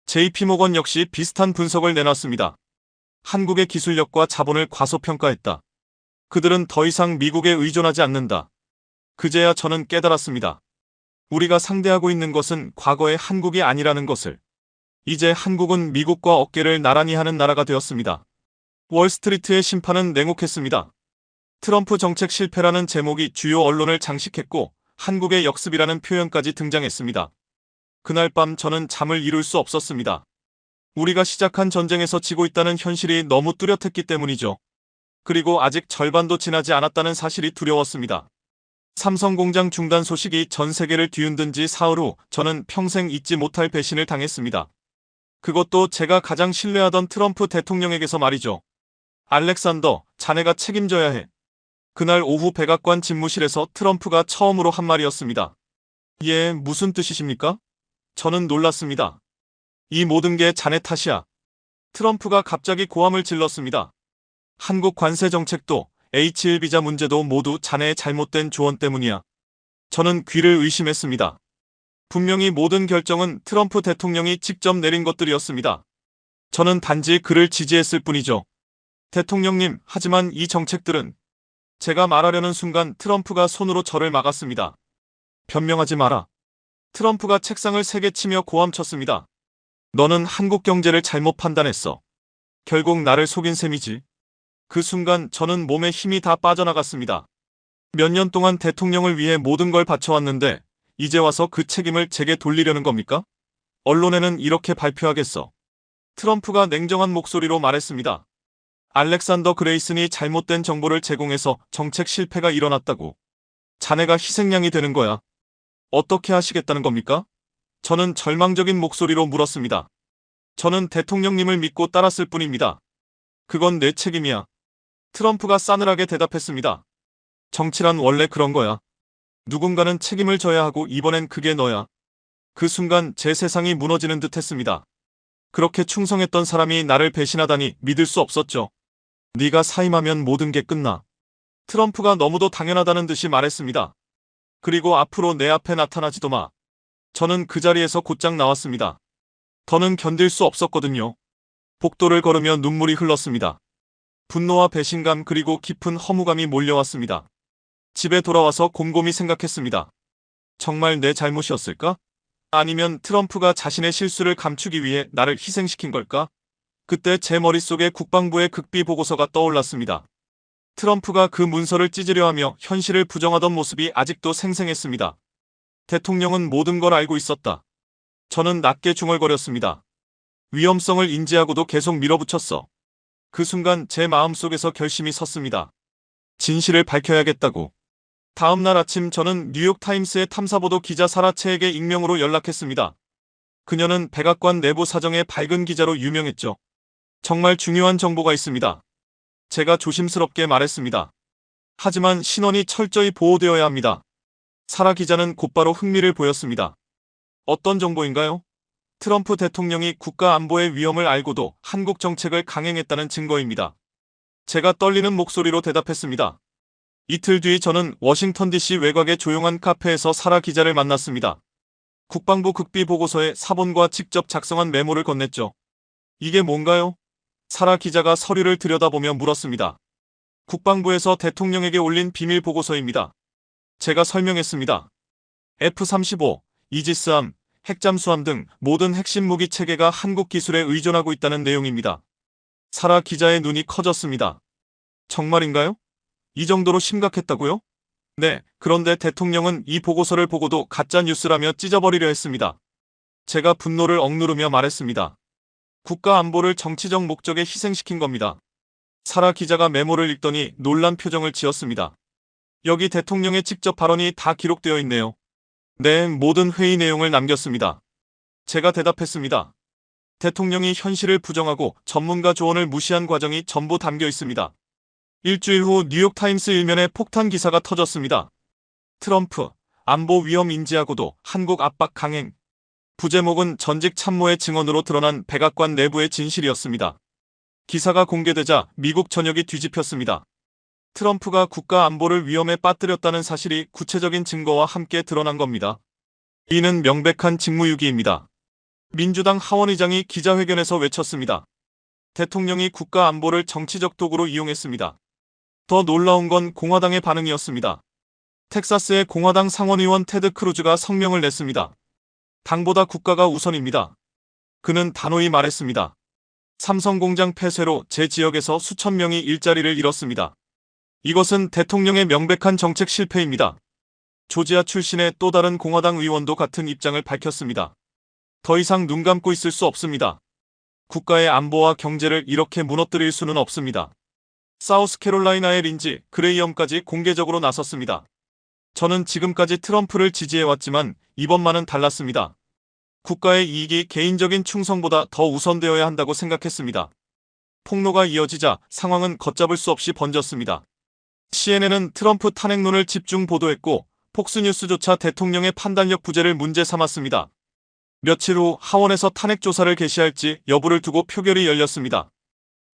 JP모건 역시 비슷한 분석을 내놨습니다. 한국의 기술력과 자본을 과소평가했다. 그들은 더 이상 미국에 의존하지 않는다. 그제야 저는 깨달았습니다. 우리가 상대하고 있는 것은 과거의 한국이 아니라는 것을. 이제 한국은 미국과 어깨를 나란히 하는 나라가 되었습니다. 월스트리트의 심판은 냉혹했습니다. 트럼프 정책 실패라는 제목이 주요 언론을 장식했고 한국의 역습이라는 표현까지 등장했습니다. 그날 밤 저는 잠을 이룰 수 없었습니다. 우리가 시작한 전쟁에서 지고 있다는 현실이 너무 뚜렷했기 때문이죠. 그리고 아직 절반도 지나지 않았다는 사실이 두려웠습니다. 삼성 공장 중단 소식이 전 세계를 뒤흔든 지 사흘 후 저는 평생 잊지 못할 배신을 당했습니다. 그것도 제가 가장 신뢰하던 트럼프 대통령에게서 말이죠. 알렉산더, 자네가 책임져야 해. 그날 오후 백악관 집무실에서 트럼프가 처음으로 한 말이었습니다. 예, 무슨 뜻이십니까? 저는 놀랐습니다. 이 모든 게 자네 탓이야. 트럼프가 갑자기 고함을 질렀습니다. 한국 관세 정책도 H1 비자 문제도 모두 자네의 잘못된 조언 때문이야. 저는 귀를 의심했습니다. 분명히 모든 결정은 트럼프 대통령이 직접 내린 것들이었습니다. 저는 단지 그를 지지했을 뿐이죠. 대통령님, 하지만 이 정책들은... 제가 말하려는 순간 트럼프가 손으로 저를 막았습니다. 변명하지 마라. 트럼프가 책상을 세게 치며 고함쳤습니다. 너는 한국 경제를 잘못 판단했어. 결국 나를 속인 셈이지. 그 순간 저는 몸에 힘이 다 빠져나갔습니다. 몇 년 동안 대통령을 위해 모든 걸 바쳐왔는데 이제 와서 그 책임을 제게 돌리려는 겁니까? 언론에는 이렇게 발표하겠어. 트럼프가 냉정한 목소리로 말했습니다. 알렉산더 그레이슨이 잘못된 정보를 제공해서 정책 실패가 일어났다고. 자네가 희생양이 되는 거야. 어떻게 하시겠다는 겁니까? 저는 절망적인 목소리로 물었습니다. 저는 대통령님을 믿고 따랐을 뿐입니다. 그건 내 책임이야. 트럼프가 싸늘하게 대답했습니다. 정치란 원래 그런 거야. 누군가는 책임을 져야 하고 이번엔 그게 너야. 그 순간 제 세상이 무너지는 듯 했습니다. 그렇게 충성했던 사람이 나를 배신하다니 믿을 수 없었죠. 네가 사임하면 모든 게 끝나. 트럼프가 너무도 당연하다는 듯이 말했습니다. 그리고 앞으로 내 앞에 나타나지도 마. 저는 그 자리에서 곧장 나왔습니다. 더는 견딜 수 없었거든요. 복도를 걸으며 눈물이 흘렀습니다. 분노와 배신감 그리고 깊은 허무감이 몰려왔습니다. 집에 돌아와서 곰곰이 생각했습니다. 정말 내 잘못이었을까? 아니면 트럼프가 자신의 실수를 감추기 위해 나를 희생시킨 걸까? 그때 제 머릿속에 국방부의 극비 보고서가 떠올랐습니다. 트럼프가 그 문서를 찢으려 하며 현실을 부정하던 모습이 아직도 생생했습니다. 대통령은 모든 걸 알고 있었다. 저는 낮게 중얼거렸습니다. 위험성을 인지하고도 계속 밀어붙였어. 그 순간 제 마음속에서 결심이 섰습니다. 진실을 밝혀야겠다고. 다음 날 아침 저는 뉴욕타임스의 탐사보도 기자 사라 채에게 익명으로 연락했습니다. 그녀는 백악관 내부 사정의 밝은 기자로 유명했죠. 정말 중요한 정보가 있습니다. 제가 조심스럽게 말했습니다. 하지만 신원이 철저히 보호되어야 합니다. 사라 기자는 곧바로 흥미를 보였습니다. 어떤 정보인가요? 트럼프 대통령이 국가 안보의 위험을 알고도 한국 정책을 강행했다는 증거입니다. 제가 떨리는 목소리로 대답했습니다. 이틀 뒤 저는 워싱턴 DC 외곽의 조용한 카페에서 사라 기자를 만났습니다. 국방부 극비 보고서에 사본과 직접 작성한 메모를 건넸죠. 이게 뭔가요? 사라 기자가 서류를 들여다보며 물었습니다. 국방부에서 대통령에게 올린 비밀 보고서입니다. 제가 설명했습니다. F-35, 이지스함, 핵잠수함 등 모든 핵심 무기 체계가 한국 기술에 의존하고 있다는 내용입니다. 사라 기자의 눈이 커졌습니다. 정말인가요? 이 정도로 심각했다고요? 네, 그런데 대통령은 이 보고서를 보고도 가짜 뉴스라며 찢어버리려 했습니다. 제가 분노를 억누르며 말했습니다. 국가 안보를 정치적 목적에 희생시킨 겁니다. 사라 기자가 메모를 읽더니 놀란 표정을 지었습니다. 여기 대통령의 직접 발언이 다 기록되어 있네요. 네, 모든 회의 내용을 남겼습니다. 제가 대답했습니다. 대통령이 현실을 부정하고 전문가 조언을 무시한 과정이 전부 담겨 있습니다. 일주일 후 뉴욕타임스 일면에 폭탄 기사가 터졌습니다. 트럼프, 안보 위험 인지하고도 한국 압박 강행. 부제목은 전직 참모의 증언으로 드러난 백악관 내부의 진실이었습니다. 기사가 공개되자 미국 전역이 뒤집혔습니다. 트럼프가 국가 안보를 위험에 빠뜨렸다는 사실이 구체적인 증거와 함께 드러난 겁니다. 이는 명백한 직무유기입니다. 민주당 하원 의장이 기자회견에서 외쳤습니다. 대통령이 국가 안보를 정치적 도구로 이용했습니다. 더 놀라운 건 공화당의 반응이었습니다. 텍사스의 공화당 상원의원 테드 크루즈가 성명을 냈습니다. 당보다 국가가 우선입니다. 그는 단호히 말했습니다. 삼성 공장 폐쇄로 제 지역에서 수천 명이 일자리를 잃었습니다. 이것은 대통령의 명백한 정책 실패입니다. 조지아 출신의 또 다른 공화당 의원도 같은 입장을 밝혔습니다. 더 이상 눈 감고 있을 수 없습니다. 국가의 안보와 경제를 이렇게 무너뜨릴 수는 없습니다. 사우스캐롤라이나의 린지 그레이엄까지 공개적으로 나섰습니다. 저는 지금까지 트럼프를 지지해왔지만 이번만은 달랐습니다. 국가의 이익이 개인적인 충성보다 더 우선되어야 한다고 생각했습니다. 폭로가 이어지자 상황은 걷잡을 수 없이 번졌습니다. CNN은 트럼프 탄핵론을 집중 보도했고 폭스뉴스조차 대통령의 판단력 부재를 문제 삼았습니다. 며칠 후 하원에서 탄핵 조사를 개시할지 여부를 두고 표결이 열렸습니다.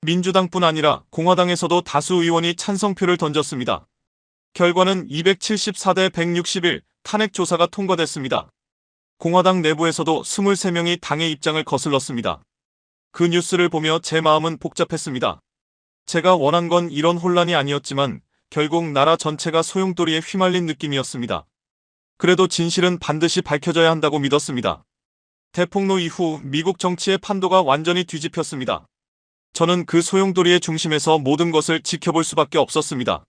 민주당뿐 아니라 공화당에서도 다수 의원이 찬성표를 던졌습니다. 결과는 274대 161 탄핵 조사가 통과됐습니다. 공화당 내부에서도 23명이 당의 입장을 거슬렀습니다. 그 뉴스를 보며 제 마음은 복잡했습니다. 제가 원한 건 이런 혼란이 아니었지만 결국 나라 전체가 소용돌이에 휘말린 느낌이었습니다. 그래도 진실은 반드시 밝혀져야 한다고 믿었습니다. 대폭로 이후 미국 정치의 판도가 완전히 뒤집혔습니다. 저는 그 소용돌이의 중심에서 모든 것을 지켜볼 수밖에 없었습니다.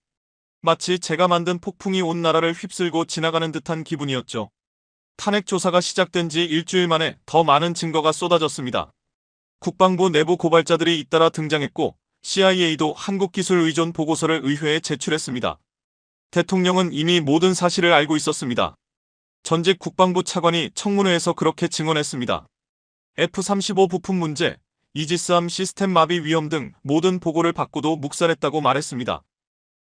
마치 제가 만든 폭풍이 온 나라를 휩쓸고 지나가는 듯한 기분이었죠. 탄핵 조사가 시작된 지 일주일 만에 더 많은 증거가 쏟아졌습니다. 국방부 내부 고발자들이 잇따라 등장했고 CIA도 한국 기술 의존 보고서를 의회에 제출했습니다. 대통령은 이미 모든 사실을 알고 있었습니다. 전직 국방부 차관이 청문회에서 그렇게 증언했습니다. F-35 부품 문제, 이지스함 시스템 마비 위험 등 모든 보고를 받고도 묵살했다고 말했습니다.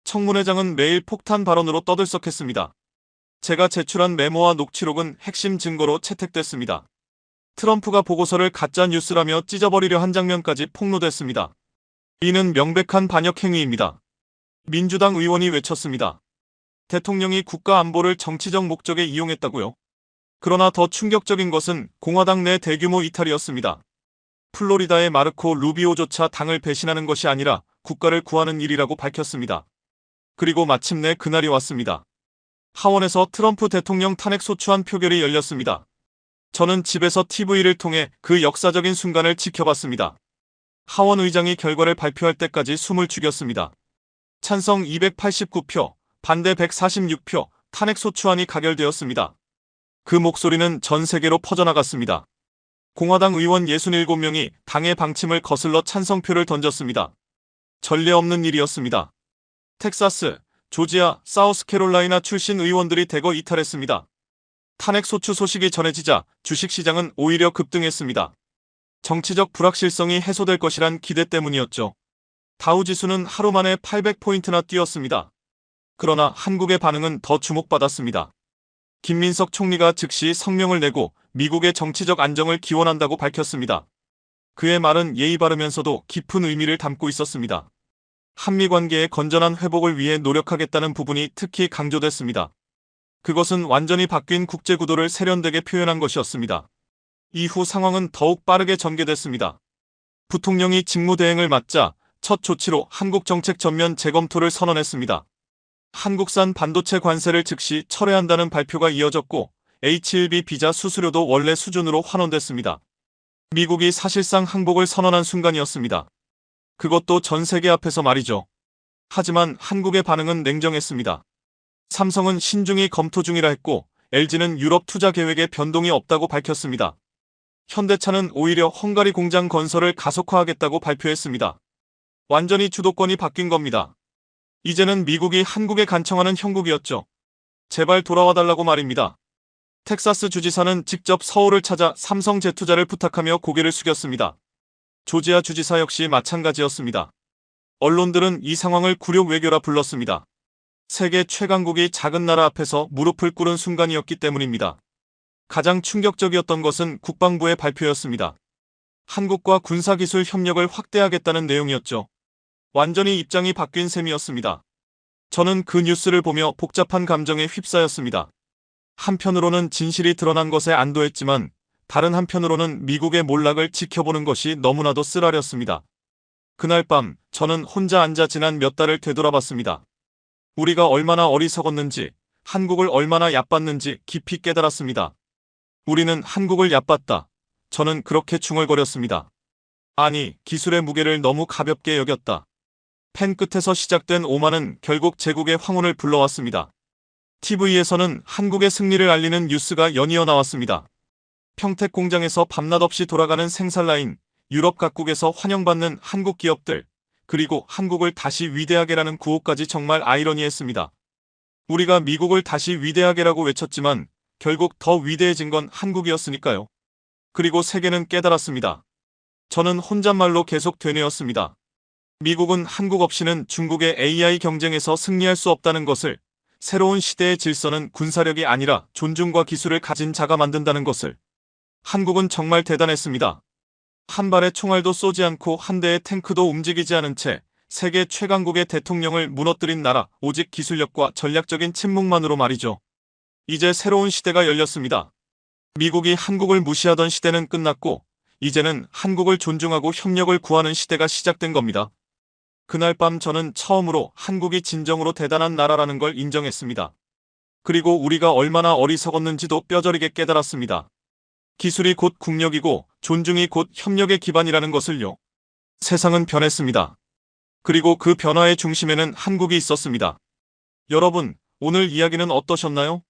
청문회장은 매일 폭탄 발언으로 떠들썩했습니다. 제가 제출한 메모와 녹취록은 핵심 증거로 채택됐습니다. 트럼프가 보고서를 가짜 뉴스라며 찢어버리려 한 장면까지 폭로됐습니다. 이는 명백한 반역 행위입니다. 민주당 의원이 외쳤습니다. 대통령이 국가 안보를 정치적 목적에 이용했다고요? 그러나 더 충격적인 것은 공화당 내 대규모 이탈이었습니다. 플로리다의 마르코 루비오조차 당을 배신하는 것이 아니라 국가를 구하는 일이라고 밝혔습니다. 그리고 마침내 그날이 왔습니다. 하원에서 트럼프 대통령 탄핵 소추안 표결이 열렸습니다. 저는 집에서 TV를 통해 그 역사적인 순간을 지켜봤습니다. 하원 의장이 결과를 발표할 때까지 숨을 죽였습니다. 찬성 289표, 반대 146표, 탄핵 소추안이 가결되었습니다. 그 목소리는 전 세계로 퍼져나갔습니다. 공화당 의원 67명이 당의 방침을 거슬러 찬성표를 던졌습니다. 전례 없는 일이었습니다. 텍사스, 조지아, 사우스캐롤라이나 출신 의원들이 대거 이탈했습니다. 탄핵 소추 소식이 전해지자 주식시장은 오히려 급등했습니다. 정치적 불확실성이 해소될 것이란 기대 때문이었죠. 다우지수는 하루 만에 800포인트나 뛰었습니다. 그러나 한국의 반응은 더 주목받았습니다. 김민석 총리가 즉시 성명을 내고 미국의 정치적 안정을 기원한다고 밝혔습니다. 그의 말은 예의 바르면서도 깊은 의미를 담고 있었습니다. 한미 관계의 건전한 회복을 위해 노력하겠다는 부분이 특히 강조됐습니다. 그것은 완전히 바뀐 국제구도를 세련되게 표현한 것이었습니다. 이후 상황은 더욱 빠르게 전개됐습니다. 부통령이 직무대행을 맡자 첫 조치로 한국 정책 전면 재검토를 선언했습니다. 한국산 반도체 관세를 즉시 철회한다는 발표가 이어졌고 H-1B 비자 수수료도 원래 수준으로 환원됐습니다. 미국이 사실상 항복을 선언한 순간이었습니다. 그것도 전 세계 앞에서 말이죠. 하지만 한국의 반응은 냉정했습니다. 삼성은 신중히 검토 중이라 했고 LG는 유럽 투자 계획에 변동이 없다고 밝혔습니다. 현대차는 오히려 헝가리 공장 건설을 가속화하겠다고 발표했습니다. 완전히 주도권이 바뀐 겁니다. 이제는 미국이 한국에 간청하는 형국이었죠. 제발 돌아와달라고 말입니다. 텍사스 주지사는 직접 서울을 찾아 삼성 재투자를 부탁하며 고개를 숙였습니다. 조지아 주지사 역시 마찬가지였습니다. 언론들은 이 상황을 굴욕 외교라 불렀습니다. 세계 최강국이 작은 나라 앞에서 무릎을 꿇은 순간이었기 때문입니다. 가장 충격적이었던 것은 국방부의 발표였습니다. 한국과 군사기술 협력을 확대하겠다는 내용이었죠. 완전히 입장이 바뀐 셈이었습니다. 저는 그 뉴스를 보며 복잡한 감정에 휩싸였습니다. 한편으로는 진실이 드러난 것에 안도했지만 다른 한편으로는 미국의 몰락을 지켜보는 것이 너무나도 쓰라렸습니다. 그날 밤 저는 혼자 앉아 지난 몇 달을 되돌아봤습니다. 우리가 얼마나 어리석었는지, 한국을 얼마나 얕봤는지 깊이 깨달았습니다. 우리는 한국을 얕봤다. 저는 그렇게 중얼거렸습니다. 아니, 기술의 무게를 너무 가볍게 여겼다. 펜 끝에서 시작된 오만은 결국 제국의 황혼을 불러왔습니다. TV에서는 한국의 승리를 알리는 뉴스가 연이어 나왔습니다. 평택 공장에서 밤낮 없이 돌아가는 생산라인, 유럽 각국에서 환영받는 한국 기업들, 그리고 한국을 다시 위대하게라는 구호까지 정말 아이러니했습니다. 우리가 미국을 다시 위대하게라고 외쳤지만 결국 더 위대해진 건 한국이었으니까요. 그리고 세계는 깨달았습니다. 저는 혼잣말로 계속 되뇌었습니다. 미국은 한국 없이는 중국의 AI 경쟁에서 승리할 수 없다는 것을, 새로운 시대의 질서는 군사력이 아니라 존중과 기술을 가진 자가 만든다는 것을. 한국은 정말 대단했습니다. 한 발의 총알도 쏘지 않고 한 대의 탱크도 움직이지 않은 채 세계 최강국의 대통령을 무너뜨린 나라, 오직 기술력과 전략적인 침묵만으로 말이죠. 이제 새로운 시대가 열렸습니다. 미국이 한국을 무시하던 시대는 끝났고 이제는 한국을 존중하고 협력을 구하는 시대가 시작된 겁니다. 그날 밤 저는 처음으로 한국이 진정으로 대단한 나라라는 걸 인정했습니다. 그리고 우리가 얼마나 어리석었는지도 뼈저리게 깨달았습니다. 기술이 곧 국력이고 존중이 곧 협력의 기반이라는 것을요. 세상은 변했습니다. 그리고 그 변화의 중심에는 한국이 있었습니다. 여러분, 오늘 이야기는 어떠셨나요?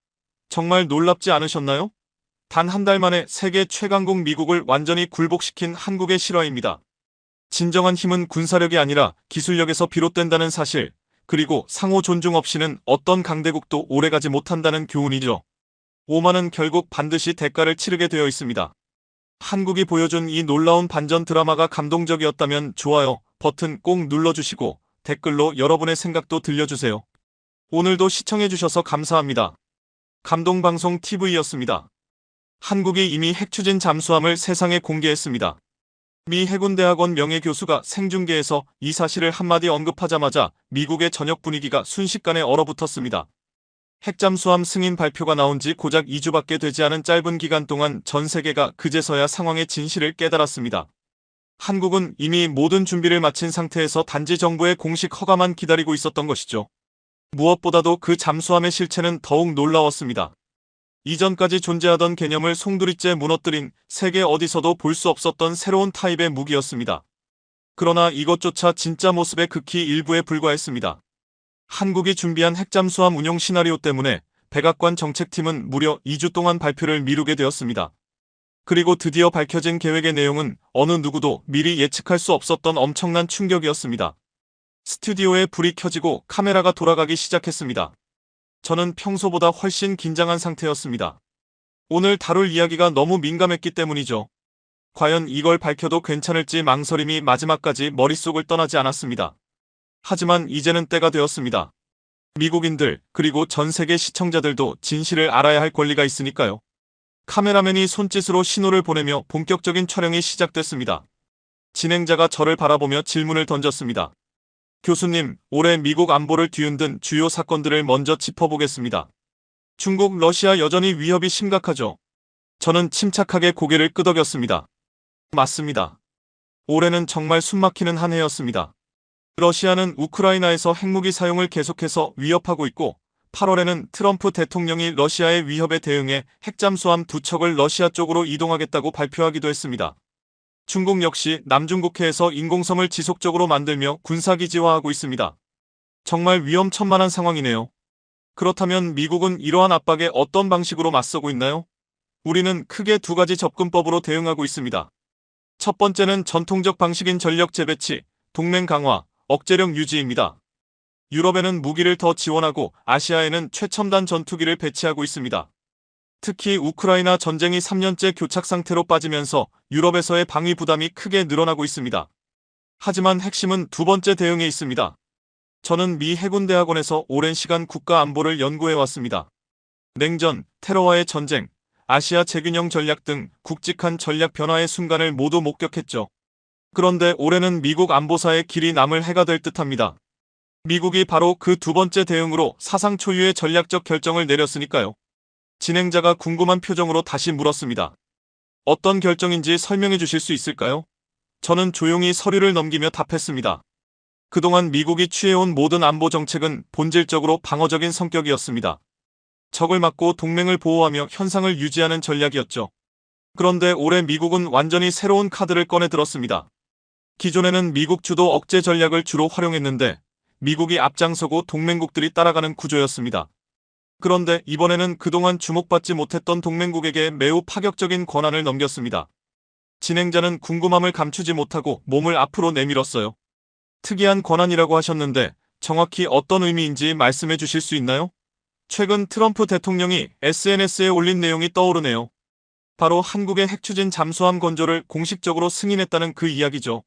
정말 놀랍지 않으셨나요? 단 한 달 만에 세계 최강국 미국을 완전히 굴복시킨 한국의 실화입니다. 진정한 힘은 군사력이 아니라 기술력에서 비롯된다는 사실, 그리고 상호 존중 없이는 어떤 강대국도 오래가지 못한다는 교훈이죠. 오만은 결국 반드시 대가를 치르게 되어 있습니다. 한국이 보여준 이 놀라운 반전 드라마가 감동적이었다면 좋아요 버튼 꼭 눌러주시고 댓글로 여러분의 생각도 들려주세요. 오늘도 시청해주셔서 감사합니다. 감동방송TV였습니다. 한국이 이미 핵추진 잠수함을 세상에 공개했습니다. 미 해군대학원 명예교수가 생중계에서 이 사실을 한마디 언급하자마자 미국의 전역 분위기가 순식간에 얼어붙었습니다. 핵잠수함 승인 발표가 나온 지 고작 2주밖에 되지 않은 짧은 기간 동안 전 세계가 그제서야 상황의 진실을 깨달았습니다. 한국은 이미 모든 준비를 마친 상태에서 단지 정부의 공식 허가만 기다리고 있었던 것이죠. 무엇보다도 그 잠수함의 실체는 더욱 놀라웠습니다. 이전까지 존재하던 개념을 송두리째 무너뜨린 세계 어디서도 볼 수 없었던 새로운 타입의 무기였습니다. 그러나 이것조차 진짜 모습의 극히 일부에 불과했습니다. 한국이 준비한 핵잠수함 운용 시나리오 때문에 백악관 정책팀은 무려 2주 동안 발표를 미루게 되었습니다. 그리고 드디어 밝혀진 계획의 내용은 어느 누구도 미리 예측할 수 없었던 엄청난 충격이었습니다. 스튜디오에 불이 켜지고 카메라가 돌아가기 시작했습니다. 저는 평소보다 훨씬 긴장한 상태였습니다. 오늘 다룰 이야기가 너무 민감했기 때문이죠. 과연 이걸 밝혀도 괜찮을지 망설임이 마지막까지 머릿속을 떠나지 않았습니다. 하지만 이제는 때가 되었습니다. 미국인들 그리고 전 세계 시청자들도 진실을 알아야 할 권리가 있으니까요. 카메라맨이 손짓으로 신호를 보내며 본격적인 촬영이 시작됐습니다. 진행자가 저를 바라보며 질문을 던졌습니다. 교수님, 올해 미국 안보를 뒤흔든 주요 사건들을 먼저 짚어보겠습니다. 중국, 러시아 여전히 위협이 심각하죠. 저는 침착하게 고개를 끄덕였습니다. 맞습니다. 올해는 정말 숨막히는 한 해였습니다. 러시아는 우크라이나에서 핵무기 사용을 계속해서 위협하고 있고 8월에는 트럼프 대통령이 러시아의 위협에 대응해 핵잠수함 2척을 러시아 쪽으로 이동하겠다고 발표하기도 했습니다. 중국 역시 남중국해에서 인공섬을 지속적으로 만들며 군사기지화하고 있습니다. 정말 위험천만한 상황이네요. 그렇다면 미국은 이러한 압박에 어떤 방식으로 맞서고 있나요? 우리는 크게 두 가지 접근법으로 대응하고 있습니다. 첫 번째는 전통적 방식인 전력 재배치, 동맹 강화, 억제력 유지입니다. 유럽에는 무기를 더 지원하고 아시아에는 최첨단 전투기를 배치하고 있습니다. 특히 우크라이나 전쟁이 3년째 교착 상태로 빠지면서 유럽에서의 방위 부담이 크게 늘어나고 있습니다. 하지만 핵심은 두 번째 대응에 있습니다. 저는 미 해군대학원에서 오랜 시간 국가 안보를 연구해왔습니다. 냉전, 테러와의 전쟁, 아시아 재균형 전략 등 굵직한 전략 변화의 순간을 모두 목격했죠. 그런데 올해는 미국 안보사의 길이 남을 해가 될 듯합니다. 미국이 바로 그 두 번째 대응으로 사상 초유의 전략적 결정을 내렸으니까요. 진행자가 궁금한 표정으로 다시 물었습니다. 어떤 결정인지 설명해 주실 수 있을까요? 저는 조용히 서류를 넘기며 답했습니다. 그동안 미국이 취해온 모든 안보 정책은 본질적으로 방어적인 성격이었습니다. 적을 막고 동맹을 보호하며 현상을 유지하는 전략이었죠. 그런데 올해 미국은 완전히 새로운 카드를 꺼내 들었습니다. 기존에는 미국 주도 억제 전략을 주로 활용했는데 미국이 앞장서고 동맹국들이 따라가는 구조였습니다. 그런데 이번에는 그동안 주목받지 못했던 동맹국에게 매우 파격적인 권한을 넘겼습니다. 진행자는 궁금함을 감추지 못하고 몸을 앞으로 내밀었어요. 특이한 권한이라고 하셨는데 정확히 어떤 의미인지 말씀해 주실 수 있나요? 최근 트럼프 대통령이 SNS에 올린 내용이 떠오르네요. 바로 한국의 핵추진 잠수함 건조를 공식적으로 승인했다는 그 이야기죠.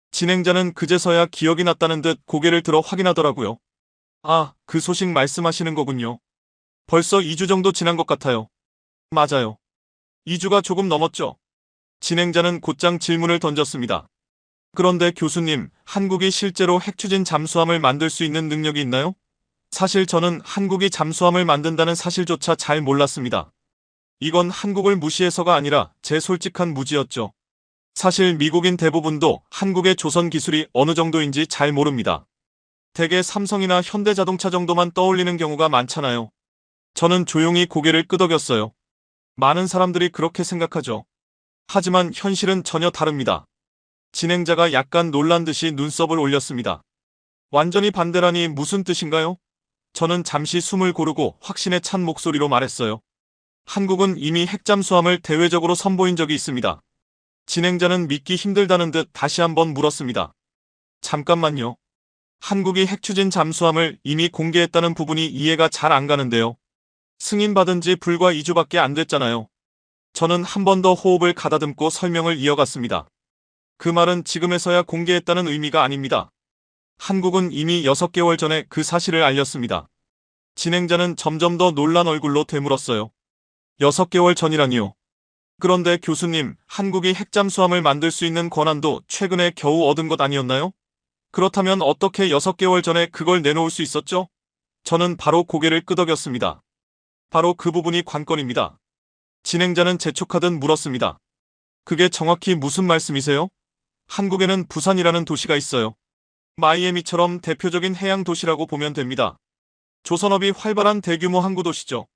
진행자는 그제서야 기억이 났다는 듯 고개를 들어 확인하더라고요. 아, 그 소식 말씀하시는 거군요. 벌써 2주 정도 지난 것 같아요. 맞아요. 2주가 조금 넘었죠. 진행자는 곧장 질문을 던졌습니다. 그런데 교수님, 한국이 실제로 핵추진 잠수함을 만들 수 있는 능력이 있나요? 사실 저는 한국이 잠수함을 만든다는 사실조차 잘 몰랐습니다. 이건 한국을 무시해서가 아니라 제 솔직한 무지였죠. 사실 미국인 대부분도 한국의 조선 기술이 어느 정도인지 잘 모릅니다. 대개 삼성이나 현대자동차 정도만 떠올리는 경우가 많잖아요. 저는 조용히 고개를 끄덕였어요. 많은 사람들이 그렇게 생각하죠. 하지만 현실은 전혀 다릅니다. 진행자가 약간 놀란 듯이 눈썹을 올렸습니다. 완전히 반대라니 무슨 뜻인가요? 저는 잠시 숨을 고르고 확신에 찬 목소리로 말했어요. 한국은 이미 핵잠수함을 대외적으로 선보인 적이 있습니다. 진행자는 믿기 힘들다는 듯 다시 한번 물었습니다. 잠깐만요. 한국이 핵추진 잠수함을 이미 공개했다는 부분이 이해가 잘 안 가는데요. 승인받은 지 불과 2주밖에 안 됐잖아요. 저는 한 번 더 호흡을 가다듬고 설명을 이어갔습니다. 그 말은 지금에서야 공개했다는 의미가 아닙니다. 한국은 이미 6개월 전에 그 사실을 알렸습니다. 진행자는 점점 더 놀란 얼굴로 되물었어요. 6개월 전이라니요. 그런데 교수님, 한국이 핵잠수함을 만들 수 있는 권한도 최근에 겨우 얻은 것 아니었나요? 그렇다면 어떻게 6개월 전에 그걸 내놓을 수 있었죠? 저는 바로 고개를 끄덕였습니다. 바로 그 부분이 관건입니다. 진행자는 재촉하듯 물었습니다. 그게 정확히 무슨 말씀이세요? 한국에는 부산이라는 도시가 있어요. 마이애미처럼 대표적인 해양 도시라고 보면 됩니다. 조선업이 활발한 대규모 항구 도시죠.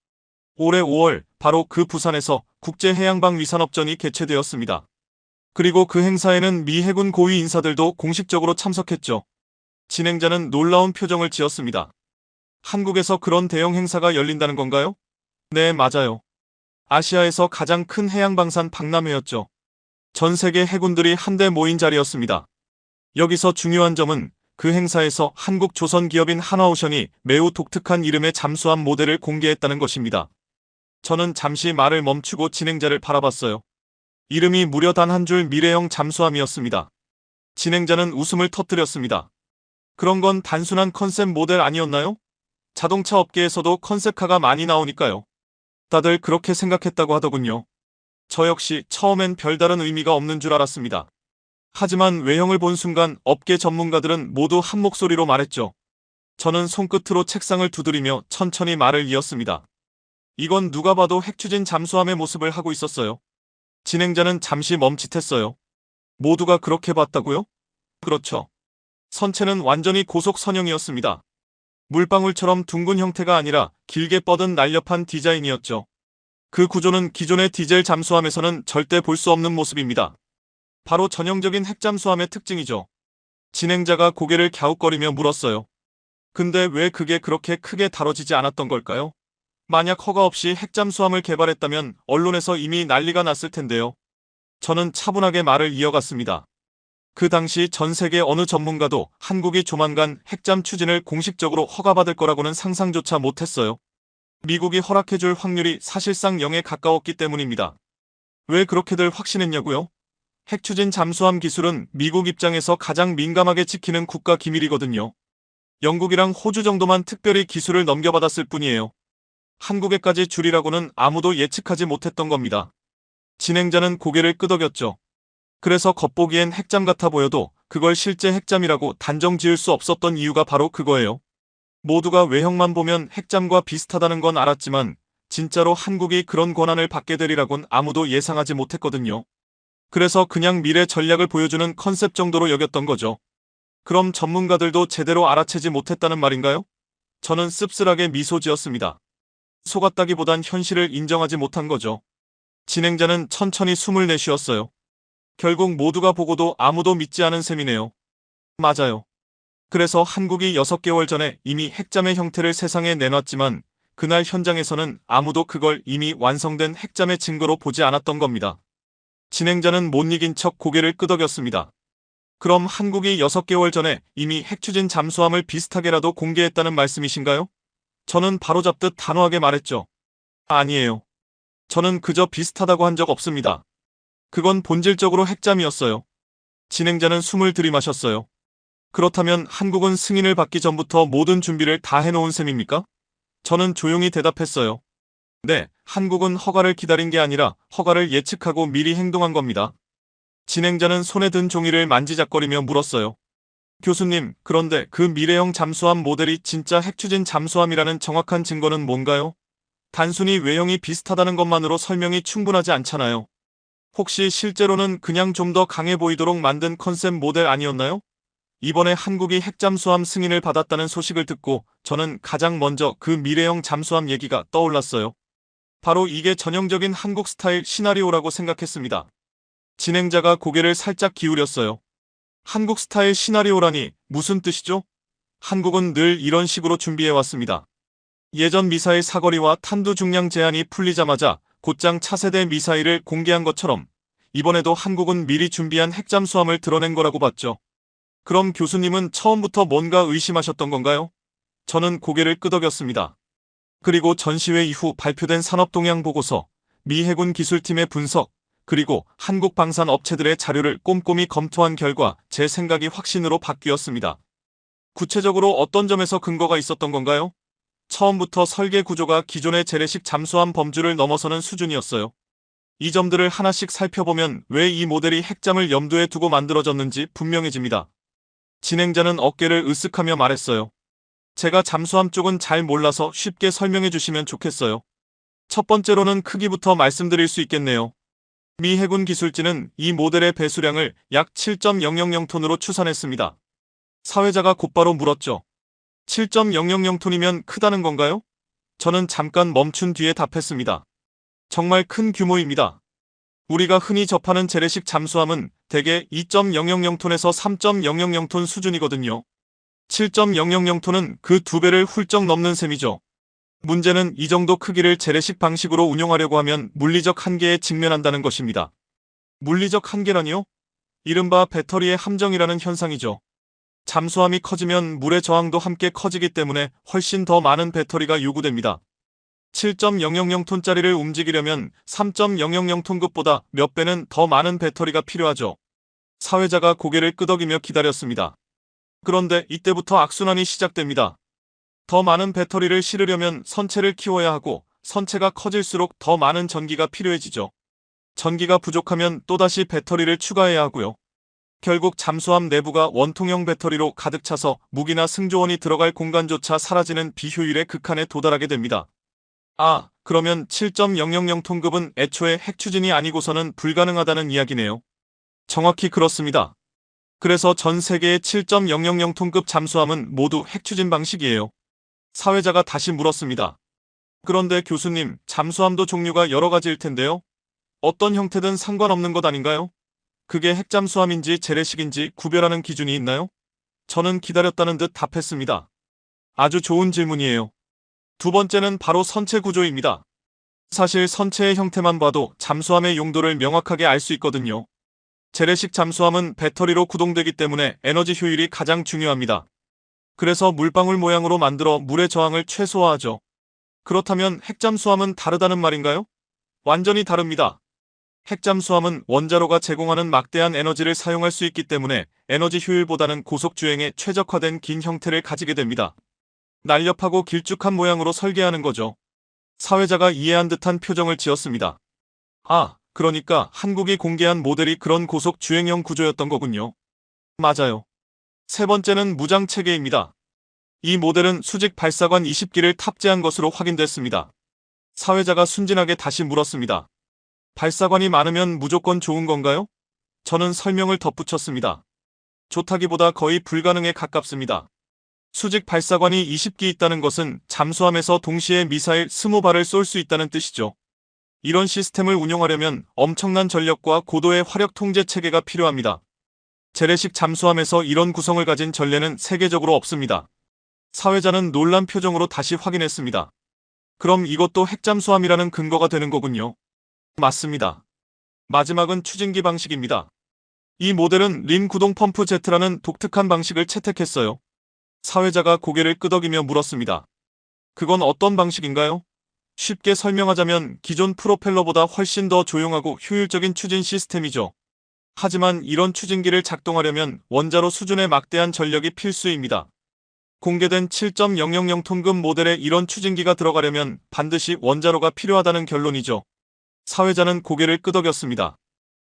올해 5월 바로 그 부산에서 국제해양방 위산업전이 개최되었습니다. 그리고 그 행사에는 미 해군 고위 인사들도 공식적으로 참석했죠. 진행자는 놀라운 표정을 지었습니다. 한국에서 그런 대형 행사가 열린다는 건가요? 네, 맞아요. 아시아에서 가장 큰 해양방산 박람회였죠. 전 세계 해군들이 한데 모인 자리였습니다. 여기서 중요한 점은 그 행사에서 한국 조선 기업인 한화오션이 매우 독특한 이름의 잠수함 모델을 공개했다는 것입니다. 저는 잠시 말을 멈추고 진행자를 바라봤어요. 이름이 무려 단 한 줄 미래형 잠수함이었습니다. 진행자는 웃음을 터뜨렸습니다. 그런 건 단순한 컨셉 모델 아니었나요? 자동차 업계에서도 컨셉카가 많이 나오니까요. 다들 그렇게 생각했다고 하더군요. 저 역시 처음엔 별다른 의미가 없는 줄 알았습니다. 하지만 외형을 본 순간 업계 전문가들은 모두 한 목소리로 말했죠. 저는 손끝으로 책상을 두드리며 천천히 말을 이었습니다. 이건 누가 봐도 핵추진 잠수함의 모습을 하고 있었어요. 진행자는 잠시 멈칫했어요. 모두가 그렇게 봤다고요? 그렇죠. 선체는 완전히 고속선형이었습니다. 물방울처럼 둥근 형태가 아니라 길게 뻗은 날렵한 디자인이었죠. 그 구조는 기존의 디젤 잠수함에서는 절대 볼 수 없는 모습입니다. 바로 전형적인 핵잠수함의 특징이죠. 진행자가 고개를 갸웃거리며 물었어요. 근데 왜 그게 그렇게 크게 다뤄지지 않았던 걸까요? 만약 허가 없이 핵잠수함을 개발했다면 언론에서 이미 난리가 났을 텐데요. 저는 차분하게 말을 이어갔습니다. 그 당시 전 세계 어느 전문가도 한국이 조만간 핵잠 추진을 공식적으로 허가받을 거라고는 상상조차 못했어요. 미국이 허락해줄 확률이 사실상 0에 가까웠기 때문입니다. 왜 그렇게들 확신했냐고요? 핵추진 잠수함 기술은 미국 입장에서 가장 민감하게 지키는 국가 기밀이거든요. 영국이랑 호주 정도만 특별히 기술을 넘겨받았을 뿐이에요. 한국에까지 줄이라고는 아무도 예측하지 못했던 겁니다. 진행자는 고개를 끄덕였죠. 그래서 겉보기엔 핵잠 같아 보여도 그걸 실제 핵잠이라고 단정 지을 수 없었던 이유가 바로 그거예요. 모두가 외형만 보면 핵잠과 비슷하다는 건 알았지만 진짜로 한국이 그런 권한을 받게 되리라곤 아무도 예상하지 못했거든요. 그래서 그냥 미래 전략을 보여주는 컨셉 정도로 여겼던 거죠. 그럼 전문가들도 제대로 알아채지 못했다는 말인가요? 저는 씁쓸하게 미소 지었습니다. 속았다기보단 현실을 인정하지 못한 거죠. 진행자는 천천히 숨을 내쉬었어요. 결국 모두가 보고도 아무도 믿지 않은 셈이네요. 맞아요. 그래서 한국이 6개월 전에 이미 핵잠의 형태를 세상에 내놨지만 그날 현장에서는 아무도 그걸 이미 완성된 핵잠의 증거로 보지 않았던 겁니다. 진행자는 못 이긴 척 고개를 끄덕였습니다. 그럼 한국이 6개월 전에 이미 핵추진 잠수함을 비슷하게라도 공개했다는 말씀이신가요? 저는 바로잡듯 단호하게 말했죠. 아니에요. 저는 그저 비슷하다고 한 적 없습니다. 그건 본질적으로 핵잠이었어요. 진행자는 숨을 들이마셨어요. 그렇다면 한국은 승인을 받기 전부터 모든 준비를 다 해놓은 셈입니까? 저는 조용히 대답했어요. 네, 한국은 허가를 기다린 게 아니라 허가를 예측하고 미리 행동한 겁니다. 진행자는 손에 든 종이를 만지작거리며 물었어요. 교수님, 그런데 그 미래형 잠수함 모델이 진짜 핵추진 잠수함이라는 정확한 증거는 뭔가요? 단순히 외형이 비슷하다는 것만으로 설명이 충분하지 않잖아요. 혹시 실제로는 그냥 좀 더 강해 보이도록 만든 컨셉 모델 아니었나요? 이번에 한국이 핵잠수함 승인을 받았다는 소식을 듣고 저는 가장 먼저 그 미래형 잠수함 얘기가 떠올랐어요. 바로 이게 전형적인 한국 스타일 시나리오라고 생각했습니다. 진행자가 고개를 살짝 기울였어요. 한국 스타일 시나리오라니 무슨 뜻이죠? 한국은 늘 이런 식으로 준비해왔습니다. 예전 미사일 사거리와 탄두 중량 제한이 풀리자마자 곧장 차세대 미사일을 공개한 것처럼 이번에도 한국은 미리 준비한 핵잠수함을 드러낸 거라고 봤죠. 그럼 교수님은 처음부터 뭔가 의심하셨던 건가요? 저는 고개를 끄덕였습니다. 그리고 전시회 이후 발표된 산업동향 보고서, 미 해군 기술팀의 분석, 그리고 한국 방산 업체들의 자료를 꼼꼼히 검토한 결과 제 생각이 확신으로 바뀌었습니다. 구체적으로 어떤 점에서 근거가 있었던 건가요? 처음부터 설계 구조가 기존의 재래식 잠수함 범주를 넘어서는 수준이었어요. 이 점들을 하나씩 살펴보면 왜 이 모델이 핵잠을 염두에 두고 만들어졌는지 분명해집니다. 진행자는 어깨를 으쓱하며 말했어요. 제가 잠수함 쪽은 잘 몰라서 쉽게 설명해 주시면 좋겠어요. 첫 번째로는 크기부터 말씀드릴 수 있겠네요. 미 해군 기술진은 이 모델의 배수량을 약 7.000톤으로 추산했습니다. 사회자가 곧바로 물었죠. 7.000톤이면 크다는 건가요? 저는 잠깐 멈춘 뒤에 답했습니다. 정말 큰 규모입니다. 우리가 흔히 접하는 재래식 잠수함은 대개 2.000톤에서 3.000톤 수준이거든요. 7.000톤은 그 2배를 훌쩍 넘는 셈이죠. 문제는 이 정도 크기를 재래식 방식으로 운용하려고 하면 물리적 한계에 직면한다는 것입니다. 물리적 한계라니요? 이른바 배터리의 함정이라는 현상이죠. 잠수함이 커지면 물의 저항도 함께 커지기 때문에 훨씬 더 많은 배터리가 요구됩니다. 7.000톤짜리를 움직이려면 3.000톤급보다 몇 배는 더 많은 배터리가 필요하죠. 사회자가 고개를 끄덕이며 기다렸습니다. 그런데 이때부터 악순환이 시작됩니다. 더 많은 배터리를 실으려면 선체를 키워야 하고 선체가 커질수록 더 많은 전기가 필요해지죠. 전기가 부족하면 또다시 배터리를 추가해야 하고요. 결국 잠수함 내부가 원통형 배터리로 가득 차서 무기나 승조원이 들어갈 공간조차 사라지는 비효율의 극한에 도달하게 됩니다. 아, 그러면 7.000톤급은 애초에 핵추진이 아니고서는 불가능하다는 이야기네요. 정확히 그렇습니다. 그래서 전 세계의 7.000톤급 잠수함은 모두 핵추진 방식이에요. 사회자가 다시 물었습니다. 그런데 교수님, 잠수함도 종류가 여러 가지일 텐데요. 어떤 형태든 상관없는 것 아닌가요? 그게 핵잠수함인지 재래식인지 구별하는 기준이 있나요? 저는 기다렸다는 듯 답했습니다. 아주 좋은 질문이에요. 두 번째는 바로 선체 구조입니다. 사실 선체의 형태만 봐도 잠수함의 용도를 명확하게 알 수 있거든요. 재래식 잠수함은 배터리로 구동되기 때문에 에너지 효율이 가장 중요합니다. 그래서 물방울 모양으로 만들어 물의 저항을 최소화하죠. 그렇다면 핵잠수함은 다르다는 말인가요? 완전히 다릅니다. 핵잠수함은 원자로가 제공하는 막대한 에너지를 사용할 수 있기 때문에 에너지 효율보다는 고속 주행에 최적화된 긴 형태를 가지게 됩니다. 날렵하고 길쭉한 모양으로 설계하는 거죠. 사회자가 이해한 듯한 표정을 지었습니다. 아, 그러니까 한국이 공개한 모델이 그런 고속 주행형 구조였던 거군요. 맞아요. 세 번째는 무장 체계입니다. 이 모델은 수직 발사관 20기를 탑재한 것으로 확인됐습니다. 사회자가 순진하게 다시 물었습니다. 발사관이 많으면 무조건 좋은 건가요? 저는 설명을 덧붙였습니다. 좋다기보다 거의 불가능에 가깝습니다. 수직 발사관이 20기 있다는 것은 잠수함에서 동시에 미사일 20발을 쏠 수 있다는 뜻이죠. 이런 시스템을 운용하려면 엄청난 전력과 고도의 화력 통제 체계가 필요합니다. 재래식 잠수함에서 이런 구성을 가진 전례는 세계적으로 없습니다. 사회자는 놀란 표정으로 다시 확인했습니다. 그럼 이것도 핵잠수함이라는 근거가 되는 거군요. 맞습니다. 마지막은 추진기 방식입니다. 이 모델은 린 구동 펌프 제트라는 독특한 방식을 채택했어요. 사회자가 고개를 끄덕이며 물었습니다. 그건 어떤 방식인가요? 쉽게 설명하자면 기존 프로펠러보다 훨씬 더 조용하고 효율적인 추진 시스템이죠. 하지만 이런 추진기를 작동하려면 원자로 수준의 막대한 전력이 필수입니다. 공개된 7.000톤급 모델에 이런 추진기가 들어가려면 반드시 원자로가 필요하다는 결론이죠. 사회자는 고개를 끄덕였습니다.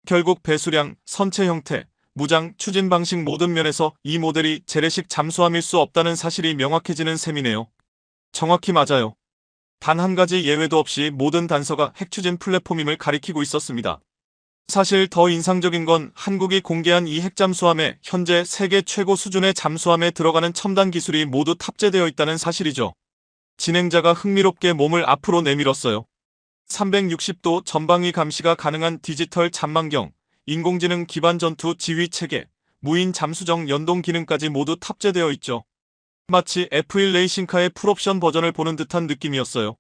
결국 배수량, 선체 형태, 무장, 추진 방식 모든 면에서 이 모델이 재래식 잠수함일 수 없다는 사실이 명확해지는 셈이네요. 정확히 맞아요. 단 한 가지 예외도 없이 모든 단서가 핵추진 플랫폼임을 가리키고 있었습니다. 사실 더 인상적인 건 한국이 공개한 이 핵잠수함에 현재 세계 최고 수준의 잠수함에 들어가는 첨단 기술이 모두 탑재되어 있다는 사실이죠. 진행자가 흥미롭게 몸을 앞으로 내밀었어요. 360도 전방위 감시가 가능한 디지털 잠망경, 인공지능 기반 전투 지휘 체계, 무인 잠수정 연동 기능까지 모두 탑재되어 있죠. 마치 F1 레이싱카의 풀옵션 버전을 보는 듯한 느낌이었어요.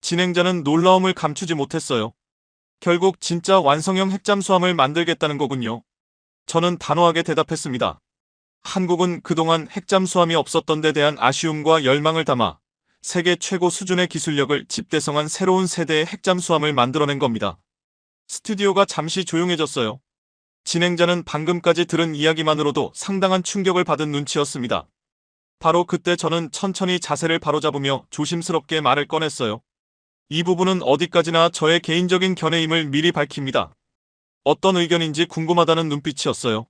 진행자는 놀라움을 감추지 못했어요. 결국 진짜 완성형 핵잠수함을 만들겠다는 거군요. 저는 단호하게 대답했습니다. 한국은 그동안 핵잠수함이 없었던 데 대한 아쉬움과 열망을 담아 세계 최고 수준의 기술력을 집대성한 새로운 세대의 핵잠수함을 만들어낸 겁니다. 스튜디오가 잠시 조용해졌어요. 진행자는 방금까지 들은 이야기만으로도 상당한 충격을 받은 눈치였습니다. 바로 그때 저는 천천히 자세를 바로잡으며 조심스럽게 말을 꺼냈어요. 이 부분은 어디까지나 저의 개인적인 견해임을 미리 밝힙니다. 어떤 의견인지 궁금하다는 눈빛이었어요.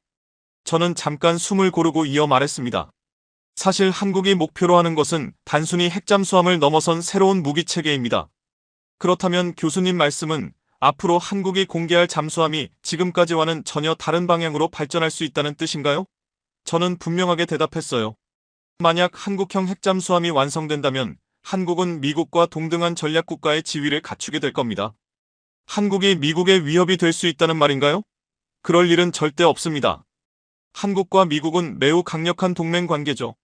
저는 잠깐 숨을 고르고 이어 말했습니다. 사실 한국이 목표로 하는 것은 단순히 핵잠수함을 넘어선 새로운 무기체계입니다. 그렇다면 교수님 말씀은 앞으로 한국이 공개할 잠수함이 지금까지와는 전혀 다른 방향으로 발전할 수 있다는 뜻인가요? 저는 분명하게 대답했어요. 만약 한국형 핵잠수함이 완성된다면 한국은 미국과 동등한 전략국가의 지위를 갖추게 될 겁니다. 한국이 미국의 위협이 될 수 있다는 말인가요? 그럴 일은 절대 없습니다. 한국과 미국은 매우 강력한 동맹 관계죠.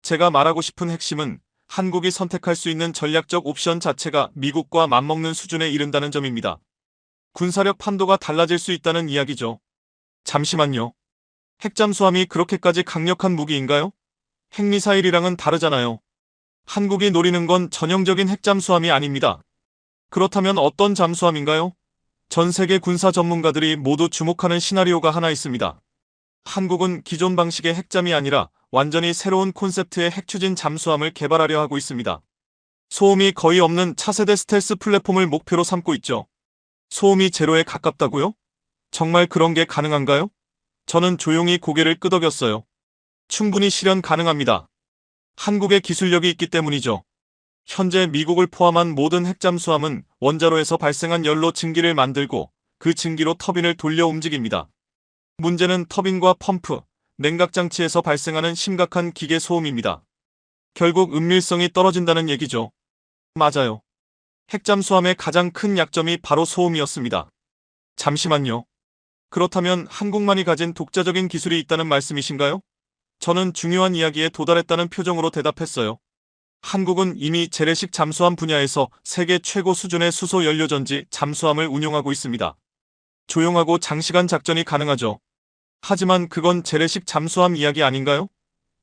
제가 말하고 싶은 핵심은 한국이 선택할 수 있는 전략적 옵션 자체가 미국과 맞먹는 수준에 이른다는 점입니다. 군사력 판도가 달라질 수 있다는 이야기죠. 잠시만요. 핵잠수함이 그렇게까지 강력한 무기인가요? 핵미사일이랑은 다르잖아요. 한국이 노리는 건 전형적인 핵잠수함이 아닙니다. 그렇다면 어떤 잠수함인가요? 전 세계 군사 전문가들이 모두 주목하는 시나리오가 하나 있습니다. 한국은 기존 방식의 핵잠이 아니라 완전히 새로운 콘셉트의 핵추진 잠수함을 개발하려 하고 있습니다. 소음이 거의 없는 차세대 스텔스 플랫폼을 목표로 삼고 있죠. 소음이 제로에 가깝다고요? 정말 그런 게 가능한가요? 저는 조용히 고개를 끄덕였어요. 충분히 실현 가능합니다. 한국의 기술력이 있기 때문이죠. 현재 미국을 포함한 모든 핵잠수함은 원자로에서 발생한 열로 증기를 만들고 그 증기로 터빈을 돌려 움직입니다. 문제는 터빈과 펌프, 냉각장치에서 발생하는 심각한 기계 소음입니다. 결국 은밀성이 떨어진다는 얘기죠. 맞아요. 핵잠수함의 가장 큰 약점이 바로 소음이었습니다. 잠시만요. 그렇다면 한국만이 가진 독자적인 기술이 있다는 말씀이신가요? 저는 중요한 이야기에 도달했다는 표정으로 대답했어요. 한국은 이미 재래식 잠수함 분야에서 세계 최고 수준의 수소 연료전지 잠수함을 운용하고 있습니다. 조용하고 장시간 작전이 가능하죠. 하지만 그건 재래식 잠수함 이야기 아닌가요?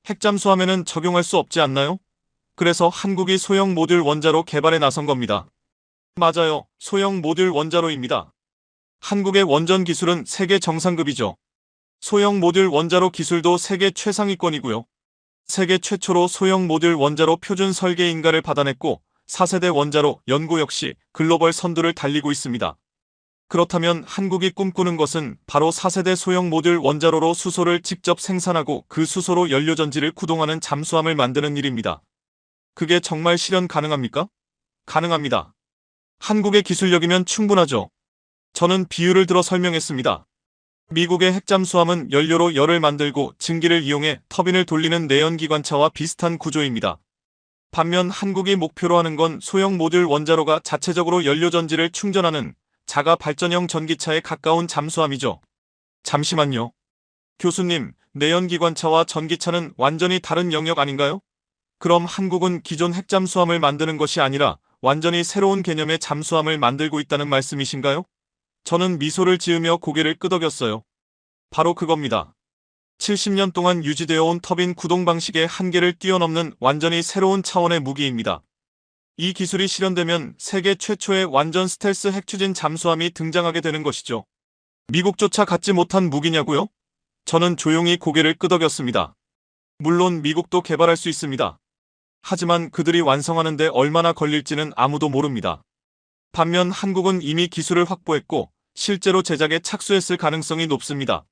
핵잠수함에는 적용할 수 없지 않나요? 그래서 한국이 소형 모듈 원자로 개발에 나선 겁니다. 맞아요. 소형 모듈 원자로입니다. 한국의 원전 기술은 세계 정상급이죠. 소형 모듈 원자로 기술도 세계 최상위권이고요. 세계 최초로 소형 모듈 원자로 표준 설계 인가를 받아냈고 4세대 원자로 연구 역시 글로벌 선두를 달리고 있습니다. 그렇다면 한국이 꿈꾸는 것은 바로 4세대 소형 모듈 원자로로 수소를 직접 생산하고 그 수소로 연료전지를 구동하는 잠수함을 만드는 일입니다. 그게 정말 실현 가능합니까? 가능합니다. 한국의 기술력이면 충분하죠. 저는 비유를 들어 설명했습니다. 미국의 핵잠수함은 연료로 열을 만들고 증기를 이용해 터빈을 돌리는 내연기관차와 비슷한 구조입니다. 반면 한국이 목표로 하는 건 소형 모듈 원자로가 자체적으로 연료전지를 충전하는 자가 발전형 전기차에 가까운 잠수함이죠. 잠시만요. 교수님, 내연기관차와 전기차는 완전히 다른 영역 아닌가요? 그럼 한국은 기존 핵잠수함을 만드는 것이 아니라 완전히 새로운 개념의 잠수함을 만들고 있다는 말씀이신가요? 저는 미소를 지으며 고개를 끄덕였어요. 바로 그겁니다. 70년 동안 유지되어 온 터빈 구동 방식의 한계를 뛰어넘는 완전히 새로운 차원의 무기입니다. 이 기술이 실현되면 세계 최초의 완전 스텔스 핵추진 잠수함이 등장하게 되는 것이죠. 미국조차 갖지 못한 무기냐고요? 저는 조용히 고개를 끄덕였습니다. 물론 미국도 개발할 수 있습니다. 하지만 그들이 완성하는데 얼마나 걸릴지는 아무도 모릅니다. 반면 한국은 이미 기술을 확보했고 실제로 제작에 착수했을 가능성이 높습니다.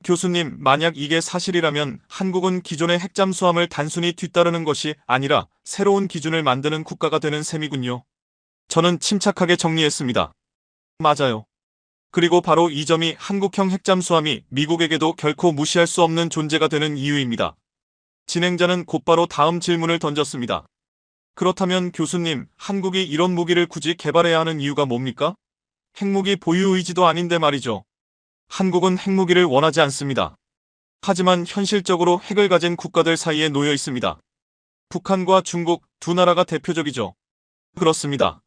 교수님, 만약 이게 사실이라면 한국은 기존의 핵잠수함을 단순히 뒤따르는 것이 아니라 새로운 기준을 만드는 국가가 되는 셈이군요. 저는 침착하게 정리했습니다. 맞아요. 그리고 바로 이 점이 한국형 핵잠수함이 미국에게도 결코 무시할 수 없는 존재가 되는 이유입니다. 진행자는 곧바로 다음 질문을 던졌습니다. 그렇다면 교수님, 한국이 이런 무기를 굳이 개발해야 하는 이유가 뭡니까? 핵무기 보유 의지도 아닌데 말이죠. 한국은 핵무기를 원하지 않습니다. 하지만 현실적으로 핵을 가진 국가들 사이에 놓여 있습니다. 북한과 중국 두 나라가 대표적이죠. 그렇습니다.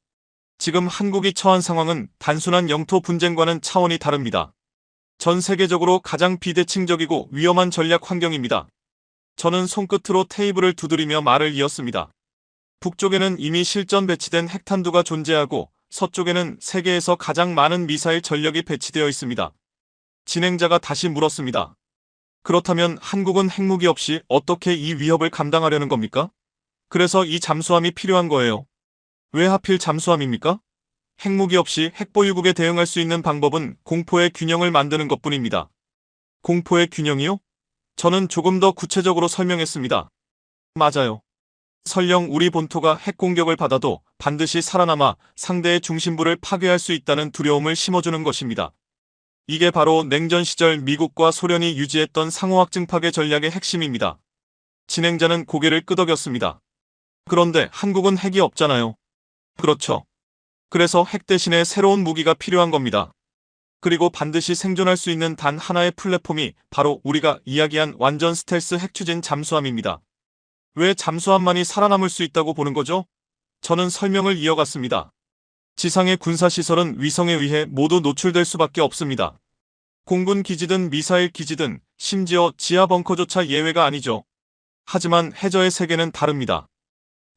지금 한국이 처한 상황은 단순한 영토 분쟁과는 차원이 다릅니다. 전 세계적으로 가장 비대칭적이고 위험한 전략 환경입니다. 저는 손끝으로 테이블을 두드리며 말을 이었습니다. 북쪽에는 이미 실전 배치된 핵탄두가 존재하고 서쪽에는 세계에서 가장 많은 미사일 전력이 배치되어 있습니다. 진행자가 다시 물었습니다. 그렇다면 한국은 핵무기 없이 어떻게 이 위협을 감당하려는 겁니까? 그래서 이 잠수함이 필요한 거예요. 왜 하필 잠수함입니까? 핵무기 없이 핵보유국에 대응할 수 있는 방법은 공포의 균형을 만드는 것뿐입니다. 공포의 균형이요? 저는 조금 더 구체적으로 설명했습니다. 맞아요. 설령 우리 본토가 핵공격을 받아도 반드시 살아남아 상대의 중심부를 파괴할 수 있다는 두려움을 심어주는 것입니다. 이게 바로 냉전 시절 미국과 소련이 유지했던 상호확증 파괴 전략의 핵심입니다. 진행자는 고개를 끄덕였습니다. 그런데 한국은 핵이 없잖아요. 그렇죠. 그래서 핵 대신에 새로운 무기가 필요한 겁니다. 그리고 반드시 생존할 수 있는 단 하나의 플랫폼이 바로 우리가 이야기한 완전 스텔스 핵추진 잠수함입니다. 왜 잠수함만이 살아남을 수 있다고 보는 거죠? 저는 설명을 이어갔습니다. 지상의 군사시설은 위성에 의해 모두 노출될 수밖에 없습니다. 공군 기지든 미사일 기지든 심지어 지하 벙커조차 예외가 아니죠. 하지만 해저의 세계는 다릅니다.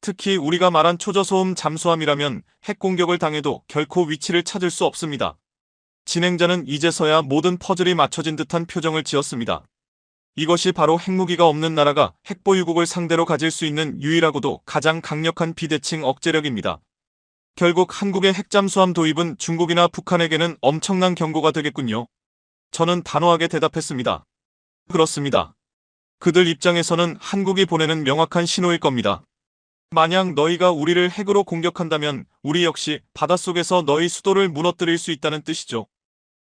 특히 우리가 말한 초저소음 잠수함이라면 핵공격을 당해도 결코 위치를 찾을 수 없습니다. 진행자는 이제서야 모든 퍼즐이 맞춰진 듯한 표정을 지었습니다. 이것이 바로 핵무기가 없는 나라가 핵보유국을 상대로 가질 수 있는 유일하고도 가장 강력한 비대칭 억제력입니다. 결국 한국의 핵잠수함 도입은 중국이나 북한에게는 엄청난 경고가 되겠군요. 저는 단호하게 대답했습니다. 그렇습니다. 그들 입장에서는 한국이 보내는 명확한 신호일 겁니다. 만약 너희가 우리를 핵으로 공격한다면 우리 역시 바닷속에서 너희 수도를 무너뜨릴 수 있다는 뜻이죠.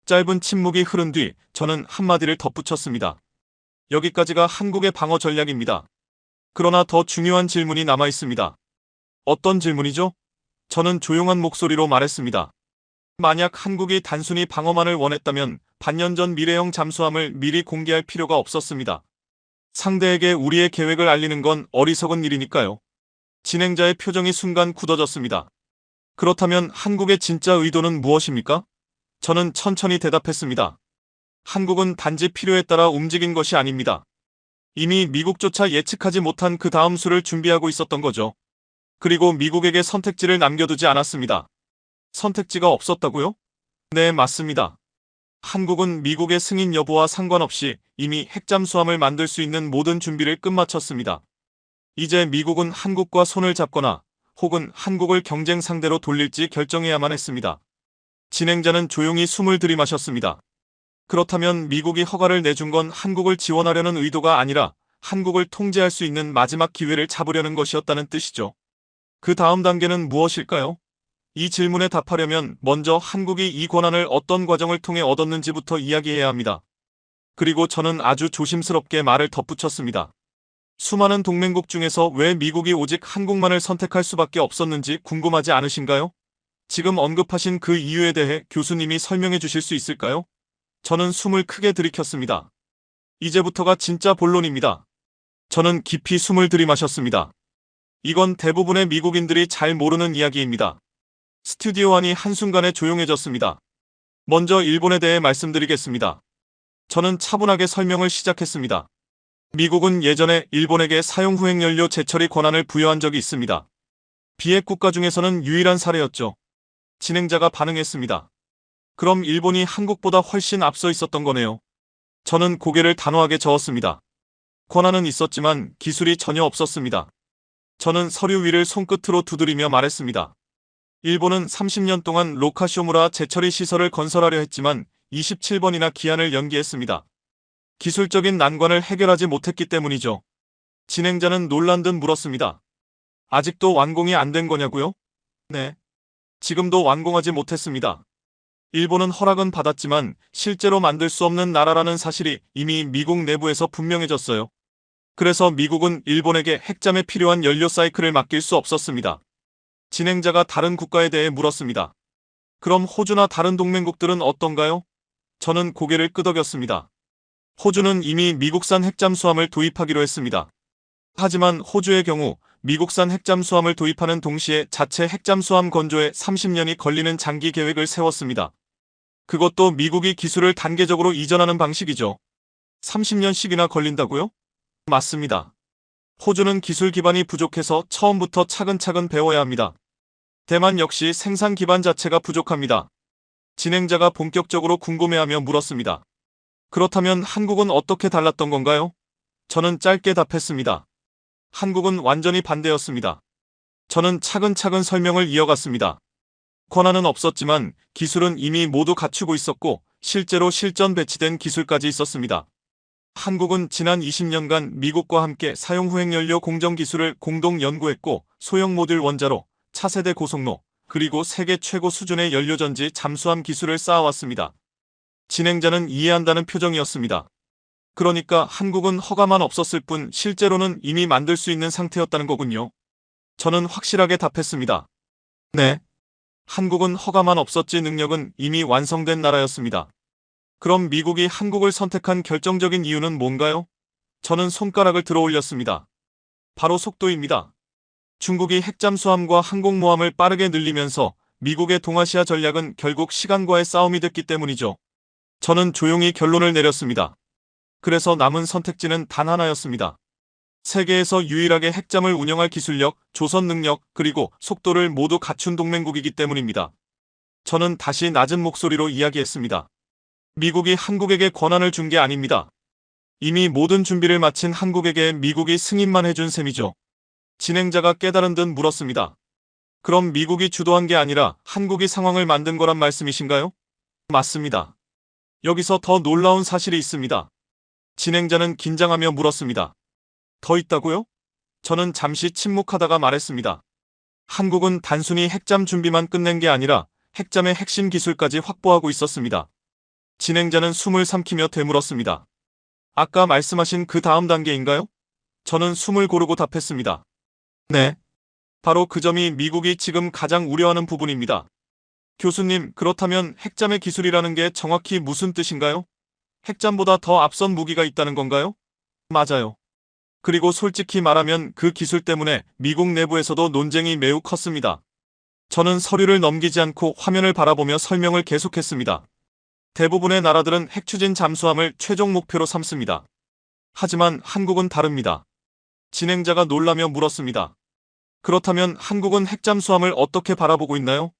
짧은 침묵이 흐른 뒤 저는 한마디를 덧붙였습니다. 여기까지가 한국의 방어 전략입니다. 그러나 더 중요한 질문이 남아 있습니다. 어떤 질문이죠? 저는 조용한 목소리로 말했습니다. 만약 한국이 단순히 방어만을 원했다면 반년 전 미래형 잠수함을 미리 공개할 필요가 없었습니다. 상대에게 우리의 계획을 알리는 건 어리석은 일이니까요. 진행자의 표정이 순간 굳어졌습니다. 그렇다면 한국의 진짜 의도는 무엇입니까? 저는 천천히 대답했습니다. 한국은 단지 필요에 따라 움직인 것이 아닙니다. 이미 미국조차 예측하지 못한 그 다음 수를 준비하고 있었던 거죠. 그리고 미국에게 선택지를 남겨두지 않았습니다. 선택지가 없었다고요? 네, 맞습니다. 한국은 미국의 승인 여부와 상관없이 이미 핵잠수함을 만들 수 있는 모든 준비를 끝마쳤습니다. 이제 미국은 한국과 손을 잡거나 혹은 한국을 경쟁 상대로 돌릴지 결정해야만 했습니다. 진행자는 조용히 숨을 들이마셨습니다. 그렇다면 미국이 허가를 내준 건 한국을 지원하려는 의도가 아니라 한국을 통제할 수 있는 마지막 기회를 잡으려는 것이었다는 뜻이죠. 그 다음 단계는 무엇일까요? 이 질문에 답하려면 먼저 한국이 이 권한을 어떤 과정을 통해 얻었는지부터 이야기해야 합니다. 그리고 저는 아주 조심스럽게 말을 덧붙였습니다. 수많은 동맹국 중에서 왜 미국이 오직 한국만을 선택할 수밖에 없었는지 궁금하지 않으신가요? 지금 언급하신 그 이유에 대해 교수님이 설명해 주실 수 있을까요? 저는 숨을 크게 들이켰습니다. 이제부터가 진짜 본론입니다. 저는 깊이 숨을 들이마셨습니다. 이건 대부분의 미국인들이 잘 모르는 이야기입니다. 스튜디오 안이 한순간에 조용해졌습니다. 먼저 일본에 대해 말씀드리겠습니다. 저는 차분하게 설명을 시작했습니다. 미국은 예전에 일본에게 사용후핵연료 재처리 권한을 부여한 적이 있습니다. 비핵 국가 중에서는 유일한 사례였죠. 진행자가 반응했습니다. 그럼 일본이 한국보다 훨씬 앞서 있었던 거네요. 저는 고개를 단호하게 저었습니다. 권한은 있었지만 기술이 전혀 없었습니다. 저는 서류 위를 손끝으로 두드리며 말했습니다. 일본은 30년 동안 로카쇼무라 재처리 시설을 건설하려 했지만 27번이나 기한을 연기했습니다. 기술적인 난관을 해결하지 못했기 때문이죠. 진행자는 놀란 듯 물었습니다. 아직도 완공이 안 된 거냐고요? 네. 지금도 완공하지 못했습니다. 일본은 허락은 받았지만 실제로 만들 수 없는 나라라는 사실이 이미 미국 내부에서 분명해졌어요. 그래서 미국은 일본에게 핵잠에 필요한 연료 사이클을 맡길 수 없었습니다. 진행자가 다른 국가에 대해 물었습니다. 그럼 호주나 다른 동맹국들은 어떤가요? 저는 고개를 끄덕였습니다. 호주는 이미 미국산 핵잠수함을 도입하기로 했습니다. 하지만 호주의 경우 미국산 핵잠수함을 도입하는 동시에 자체 핵잠수함 건조에 30년이 걸리는 장기 계획을 세웠습니다. 그것도 미국이 기술을 단계적으로 이전하는 방식이죠. 30년씩이나 걸린다고요? 맞습니다. 호주는 기술 기반이 부족해서 처음부터 차근차근 배워야 합니다. 대만 역시 생산 기반 자체가 부족합니다. 진행자가 본격적으로 궁금해하며 물었습니다. 그렇다면 한국은 어떻게 달랐던 건가요? 저는 짧게 답했습니다. 한국은 완전히 반대였습니다. 저는 차근차근 설명을 이어갔습니다. 권한은 없었지만 기술은 이미 모두 갖추고 있었고 실제로 실전 배치된 기술까지 있었습니다. 한국은 지난 20년간 미국과 함께 사용 후행연료 공정 기술을 공동 연구했고 소형 모듈 원자로, 차세대 고속로, 그리고 세계 최고 수준의 연료전지 잠수함 기술을 쌓아왔습니다. 진행자는 이해한다는 표정이었습니다. 그러니까 한국은 허가만 없었을 뿐 실제로는 이미 만들 수 있는 상태였다는 거군요. 저는 확실하게 답했습니다. 네. 한국은 허가만 없었지 능력은 이미 완성된 나라였습니다. 그럼 미국이 한국을 선택한 결정적인 이유는 뭔가요? 저는 손가락을 들어 올렸습니다. 바로 속도입니다. 중국이 핵잠수함과 항공모함을 빠르게 늘리면서 미국의 동아시아 전략은 결국 시간과의 싸움이 됐기 때문이죠. 저는 조용히 결론을 내렸습니다. 그래서 남은 선택지는 단 하나였습니다. 세계에서 유일하게 핵잠을 운영할 기술력, 조선 능력, 그리고 속도를 모두 갖춘 동맹국이기 때문입니다. 저는 다시 낮은 목소리로 이야기했습니다. 미국이 한국에게 권한을 준 게 아닙니다. 이미 모든 준비를 마친 한국에게 미국이 승인만 해준 셈이죠. 진행자가 깨달은 듯 물었습니다. 그럼 미국이 주도한 게 아니라 한국이 상황을 만든 거란 말씀이신가요? 맞습니다. 여기서 더 놀라운 사실이 있습니다. 진행자는 긴장하며 물었습니다. 더 있다고요? 저는 잠시 침묵하다가 말했습니다. 한국은 단순히 핵잠 준비만 끝낸 게 아니라 핵잠의 핵심 기술까지 확보하고 있었습니다. 진행자는 숨을 삼키며 되물었습니다. 아까 말씀하신 그 다음 단계인가요? 저는 숨을 고르고 답했습니다. 네. 바로 그 점이 미국이 지금 가장 우려하는 부분입니다. 교수님, 그렇다면 핵잠의 기술이라는 게 정확히 무슨 뜻인가요? 핵잠보다 더 앞선 무기가 있다는 건가요? 맞아요. 그리고 솔직히 말하면 그 기술 때문에 미국 내부에서도 논쟁이 매우 컸습니다. 저는 서류를 넘기지 않고 화면을 바라보며 설명을 계속했습니다. 대부분의 나라들은 핵추진 잠수함을 최종 목표로 삼습니다. 하지만 한국은 다릅니다. 진행자가 놀라며 물었습니다. 그렇다면 한국은 핵잠수함을 어떻게 바라보고 있나요?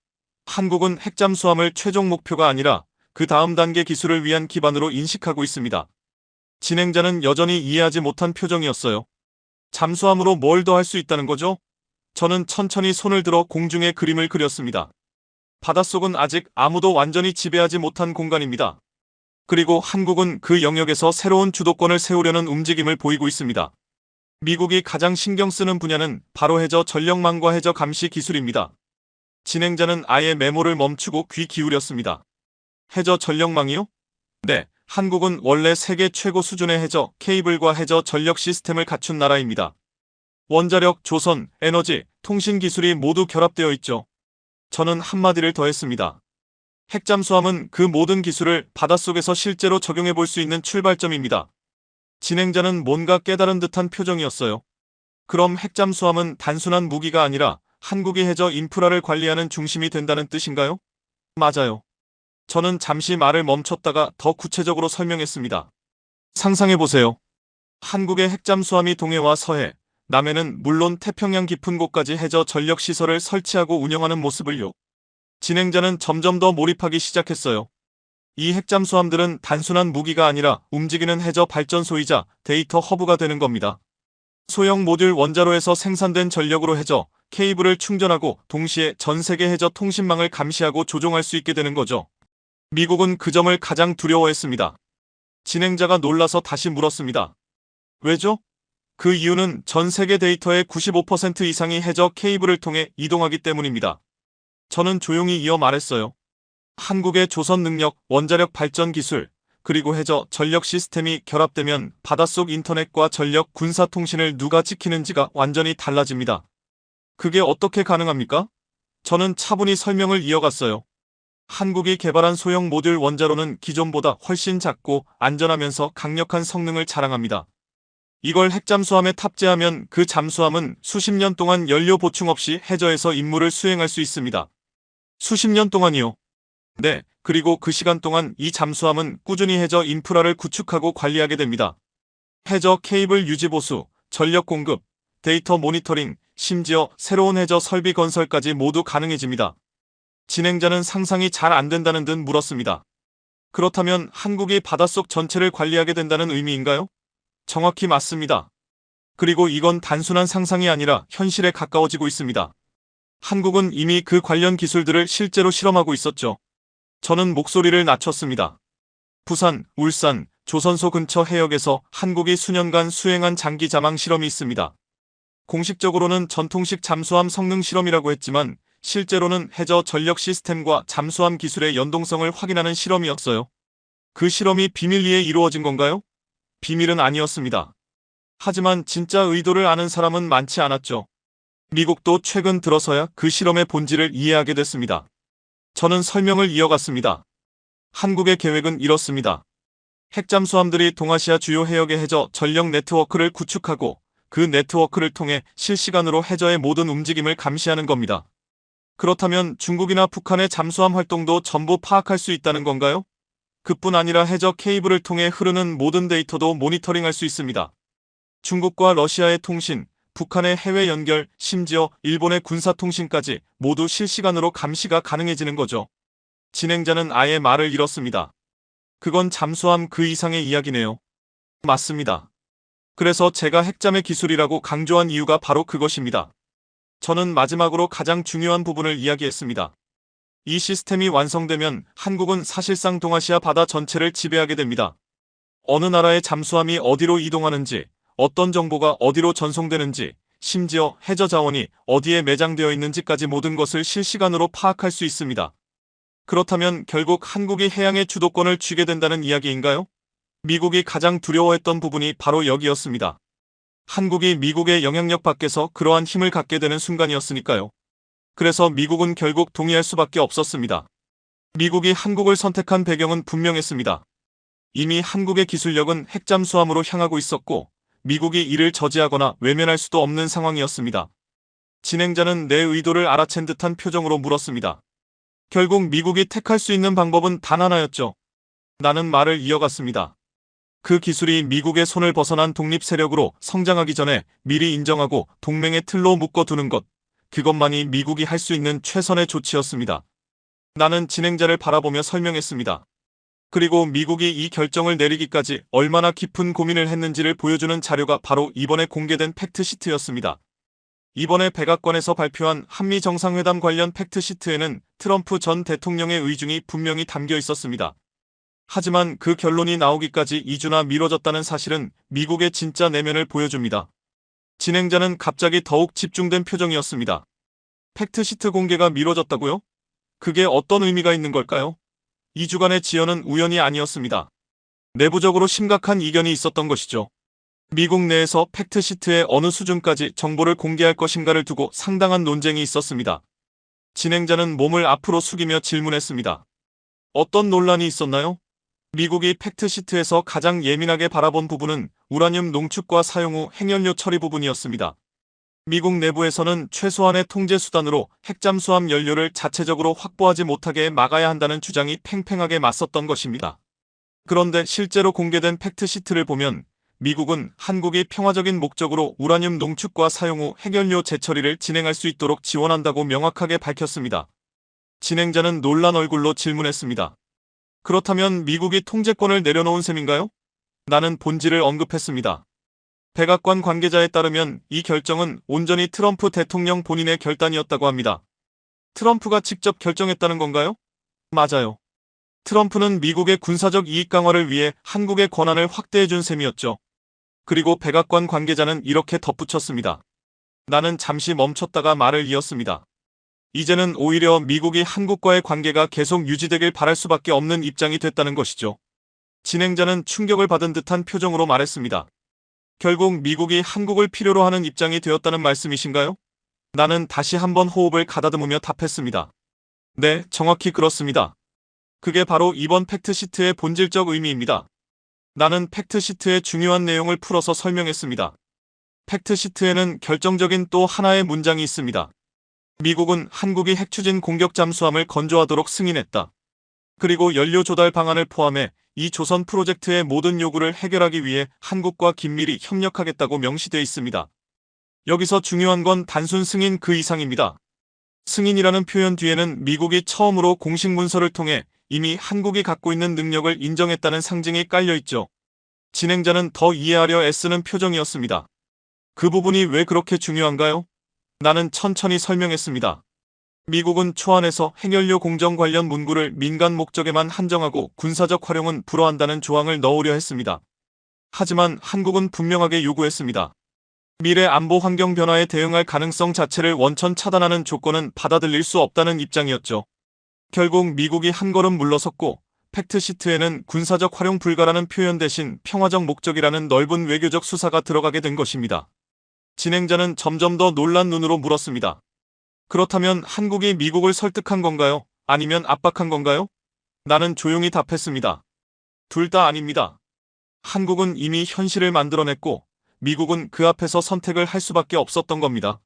한국은 핵잠수함을 최종 목표가 아니라 그 다음 단계 기술을 위한 기반으로 인식하고 있습니다. 진행자는 여전히 이해하지 못한 표정이었어요. 잠수함으로 뭘 더 할 수 있다는 거죠? 저는 천천히 손을 들어 공중에 그림을 그렸습니다. 바닷속은 아직 아무도 완전히 지배하지 못한 공간입니다. 그리고 한국은 그 영역에서 새로운 주도권을 세우려는 움직임을 보이고 있습니다. 미국이 가장 신경 쓰는 분야는 바로 해저 전력망과 해저 감시 기술입니다. 진행자는 아예 메모를 멈추고 귀 기울였습니다. 해저 전력망이요? 네, 한국은 원래 세계 최고 수준의 해저 케이블과 해저 전력 시스템을 갖춘 나라입니다. 원자력, 조선, 에너지, 통신 기술이 모두 결합되어 있죠. 저는 한마디를 더했습니다. 핵잠수함은 그 모든 기술을 바닷속에서 실제로 적용해 볼 수 있는 출발점입니다. 진행자는 뭔가 깨달은 듯한 표정이었어요. 그럼 핵잠수함은 단순한 무기가 아니라 한국의 해저 인프라를 관리하는 중심이 된다는 뜻인가요? 맞아요. 저는 잠시 말을 멈췄다가 더 구체적으로 설명했습니다. 상상해보세요. 한국의 핵잠수함이 동해와 서해, 남해는 물론 태평양 깊은 곳까지 해저 전력 시설을 설치하고 운영하는 모습을요. 진행자는 점점 더 몰입하기 시작했어요. 이 핵잠수함들은 단순한 무기가 아니라 움직이는 해저 발전소이자 데이터 허브가 되는 겁니다. 소형 모듈 원자로에서 생산된 전력으로 해저 케이블을 충전하고 동시에 전 세계 해저 통신망을 감시하고 조종할 수 있게 되는 거죠. 미국은 그 점을 가장 두려워했습니다. 진행자가 놀라서 다시 물었습니다. 왜죠? 그 이유는 전 세계 데이터의 95% 이상이 해저 케이블을 통해 이동하기 때문입니다. 저는 조용히 이어 말했어요. 한국의 조선 능력, 원자력 발전 기술, 그리고 해저 전력 시스템이 결합되면 바닷속 인터넷과 전력 군사 통신을 누가 지키는지가 완전히 달라집니다. 그게 어떻게 가능합니까? 저는 차분히 설명을 이어갔어요. 한국이 개발한 소형 모듈 원자로는 기존보다 훨씬 작고 안전하면서 강력한 성능을 자랑합니다. 이걸 핵잠수함에 탑재하면 그 잠수함은 수십 년 동안 연료 보충 없이 해저에서 임무를 수행할 수 있습니다. 수십 년 동안이요. 네, 그리고 그 시간 동안 이 잠수함은 꾸준히 해저 인프라를 구축하고 관리하게 됩니다. 해저 케이블 유지 보수, 전력 공급, 데이터 모니터링, 심지어 새로운 해저 설비 건설까지 모두 가능해집니다. 진행자는 상상이 잘 안 된다는 듯 물었습니다. 그렇다면 한국이 바닷속 전체를 관리하게 된다는 의미인가요? 정확히 맞습니다. 그리고 이건 단순한 상상이 아니라 현실에 가까워지고 있습니다. 한국은 이미 그 관련 기술들을 실제로 실험하고 있었죠. 저는 목소리를 낮췄습니다. 부산, 울산, 조선소 근처 해역에서 한국이 수년간 수행한 장기 자망 실험이 있습니다. 공식적으로는 전통식 잠수함 성능 실험이라고 했지만 실제로는 해저 전력 시스템과 잠수함 기술의 연동성을 확인하는 실험이었어요. 그 실험이 비밀리에 이루어진 건가요? 비밀은 아니었습니다. 하지만 진짜 의도를 아는 사람은 많지 않았죠. 미국도 최근 들어서야 그 실험의 본질을 이해하게 됐습니다. 저는 설명을 이어갔습니다. 한국의 계획은 이렇습니다. 핵잠수함들이 동아시아 주요 해역의 해저 전력 네트워크를 구축하고 그 네트워크를 통해 실시간으로 해저의 모든 움직임을 감시하는 겁니다. 그렇다면 중국이나 북한의 잠수함 활동도 전부 파악할 수 있다는 건가요? 그뿐 아니라 해저 케이블을 통해 흐르는 모든 데이터도 모니터링할 수 있습니다. 중국과 러시아의 통신, 북한의 해외 연결, 심지어 일본의 군사통신까지 모두 실시간으로 감시가 가능해지는 거죠. 진행자는 아예 말을 잃었습니다. 그건 잠수함 그 이상의 이야기네요. 맞습니다. 그래서 제가 핵잠의 기술이라고 강조한 이유가 바로 그것입니다. 저는 마지막으로 가장 중요한 부분을 이야기했습니다. 이 시스템이 완성되면 한국은 사실상 동아시아 바다 전체를 지배하게 됩니다. 어느 나라의 잠수함이 어디로 이동하는지, 어떤 정보가 어디로 전송되는지, 심지어 해저 자원이 어디에 매장되어 있는지까지 모든 것을 실시간으로 파악할 수 있습니다. 그렇다면 결국 한국이 해양의 주도권을 쥐게 된다는 이야기인가요? 미국이 가장 두려워했던 부분이 바로 여기였습니다. 한국이 미국의 영향력 밖에서 그러한 힘을 갖게 되는 순간이었으니까요. 그래서 미국은 결국 동의할 수밖에 없었습니다. 미국이 한국을 선택한 배경은 분명했습니다. 이미 한국의 기술력은 핵잠수함으로 향하고 있었고 미국이 이를 저지하거나 외면할 수도 없는 상황이었습니다. 진행자는 내 의도를 알아챈 듯한 표정으로 물었습니다. 결국 미국이 택할 수 있는 방법은 단 하나였죠. 나는 말을 이어갔습니다. 그 기술이 미국의 손을 벗어난 독립 세력으로 성장하기 전에 미리 인정하고 동맹의 틀로 묶어두는 것, 그것만이 미국이 할 수 있는 최선의 조치였습니다. 나는 진행자를 바라보며 설명했습니다. 그리고 미국이 이 결정을 내리기까지 얼마나 깊은 고민을 했는지를 보여주는 자료가 바로 이번에 공개된 팩트시트였습니다. 이번에 백악관에서 발표한 한미 정상회담 관련 팩트시트에는 트럼프 전 대통령의 의중이 분명히 담겨 있었습니다. 하지만 그 결론이 나오기까지 2주나 미뤄졌다는 사실은 미국의 진짜 내면을 보여줍니다. 진행자는 갑자기 더욱 집중된 표정이었습니다. 팩트시트 공개가 미뤄졌다고요? 그게 어떤 의미가 있는 걸까요? 2주간의 지연은 우연이 아니었습니다. 내부적으로 심각한 이견이 있었던 것이죠. 미국 내에서 팩트시트의 어느 수준까지 정보를 공개할 것인가를 두고 상당한 논쟁이 있었습니다. 진행자는 몸을 앞으로 숙이며 질문했습니다. 어떤 논란이 있었나요? 미국이 팩트시트에서 가장 예민하게 바라본 부분은 우라늄 농축과 사용 후 핵연료 처리 부분이었습니다. 미국 내부에서는 최소한의 통제 수단으로 핵잠수함 연료를 자체적으로 확보하지 못하게 막아야 한다는 주장이 팽팽하게 맞섰던 것입니다. 그런데 실제로 공개된 팩트시트를 보면 미국은 한국이 평화적인 목적으로 우라늄 농축과 사용 후 핵연료 재처리를 진행할 수 있도록 지원한다고 명확하게 밝혔습니다. 진행자는 놀란 얼굴로 질문했습니다. 그렇다면 미국이 통제권을 내려놓은 셈인가요? 나는 본질을 언급했습니다. 백악관 관계자에 따르면 이 결정은 온전히 트럼프 대통령 본인의 결단이었다고 합니다. 트럼프가 직접 결정했다는 건가요? 맞아요. 트럼프는 미국의 군사적 이익 강화를 위해 한국의 권한을 확대해준 셈이었죠. 그리고 백악관 관계자는 이렇게 덧붙였습니다. 나는 잠시 멈췄다가 말을 이었습니다. 이제는 오히려 미국이 한국과의 관계가 계속 유지되길 바랄 수밖에 없는 입장이 됐다는 것이죠. 진행자는 충격을 받은 듯한 표정으로 말했습니다. 결국 미국이 한국을 필요로 하는 입장이 되었다는 말씀이신가요? 나는 다시 한번 호흡을 가다듬으며 답했습니다. 네, 정확히 그렇습니다. 그게 바로 이번 팩트시트의 본질적 의미입니다. 나는 팩트시트의 중요한 내용을 풀어서 설명했습니다. 팩트시트에는 결정적인 또 하나의 문장이 있습니다. 미국은 한국이 핵추진 공격 잠수함을 건조하도록 승인했다. 그리고 연료 조달 방안을 포함해 이 조선 프로젝트의 모든 요구를 해결하기 위해 한국과 긴밀히 협력하겠다고 명시돼 있습니다. 여기서 중요한 건 단순 승인 그 이상입니다. 승인이라는 표현 뒤에는 미국이 처음으로 공식 문서를 통해 이미 한국이 갖고 있는 능력을 인정했다는 상징이 깔려 있죠. 진행자는 더 이해하려 애쓰는 표정이었습니다. 그 부분이 왜 그렇게 중요한가요? 나는 천천히 설명했습니다. 미국은 초안에서 핵연료 공정 관련 문구를 민간 목적에만 한정하고 군사적 활용은 불허한다는 조항을 넣으려 했습니다. 하지만 한국은 분명하게 요구했습니다. 미래 안보 환경 변화에 대응할 가능성 자체를 원천 차단하는 조건은 받아들일 수 없다는 입장이었죠. 결국 미국이 한 걸음 물러섰고 팩트시트에는 군사적 활용 불가라는 표현 대신 평화적 목적이라는 넓은 외교적 수사가 들어가게 된 것입니다. 진행자는 점점 더 놀란 눈으로 물었습니다. 그렇다면 한국이 미국을 설득한 건가요? 아니면 압박한 건가요? 나는 조용히 답했습니다. 둘 다 아닙니다. 한국은 이미 현실을 만들어냈고 미국은 그 앞에서 선택을 할 수밖에 없었던 겁니다.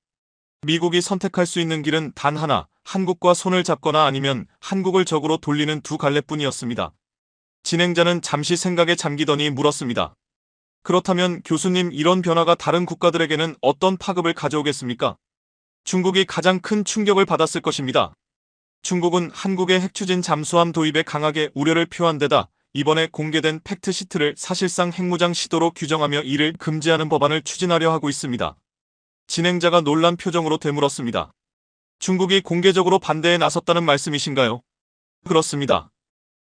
미국이 선택할 수 있는 길은 단 하나, 한국과 손을 잡거나 아니면 한국을 적으로 돌리는 두 갈래뿐이었습니다. 진행자는 잠시 생각에 잠기더니 물었습니다. 그렇다면 교수님, 이런 변화가 다른 국가들에게는 어떤 파급을 가져오겠습니까? 중국이 가장 큰 충격을 받았을 것입니다. 중국은 한국의 핵추진 잠수함 도입에 강하게 우려를 표한 데다 이번에 공개된 팩트시트를 사실상 핵무장 시도로 규정하며 이를 금지하는 법안을 추진하려 하고 있습니다. 진행자가 놀란 표정으로 되물었습니다. 중국이 공개적으로 반대에 나섰다는 말씀이신가요? 그렇습니다.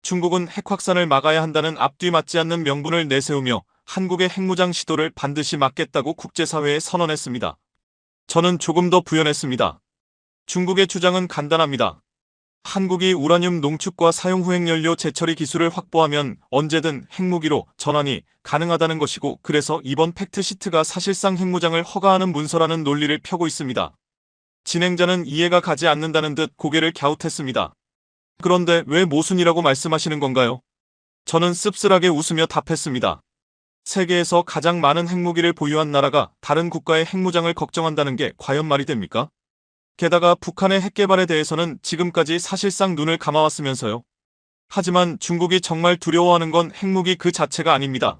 중국은 핵 확산을 막아야 한다는 앞뒤 맞지 않는 명분을 내세우며 한국의 핵무장 시도를 반드시 막겠다고 국제사회에 선언했습니다. 저는 조금 더 부연했습니다. 중국의 주장은 간단합니다. 한국이 우라늄 농축과 사용 후 핵연료 재처리 기술을 확보하면 언제든 핵무기로 전환이 가능하다는 것이고, 그래서 이번 팩트시트가 사실상 핵무장을 허가하는 문서라는 논리를 펴고 있습니다. 진행자는 이해가 가지 않는다는 듯 고개를 갸웃했습니다. 그런데 왜 모순이라고 말씀하시는 건가요? 저는 씁쓸하게 웃으며 답했습니다. 세계에서 가장 많은 핵무기를 보유한 나라가 다른 국가의 핵무장을 걱정한다는 게 과연 말이 됩니까? 게다가 북한의 핵개발에 대해서는 지금까지 사실상 눈을 감아왔으면서요. 하지만 중국이 정말 두려워하는 건 핵무기 그 자체가 아닙니다.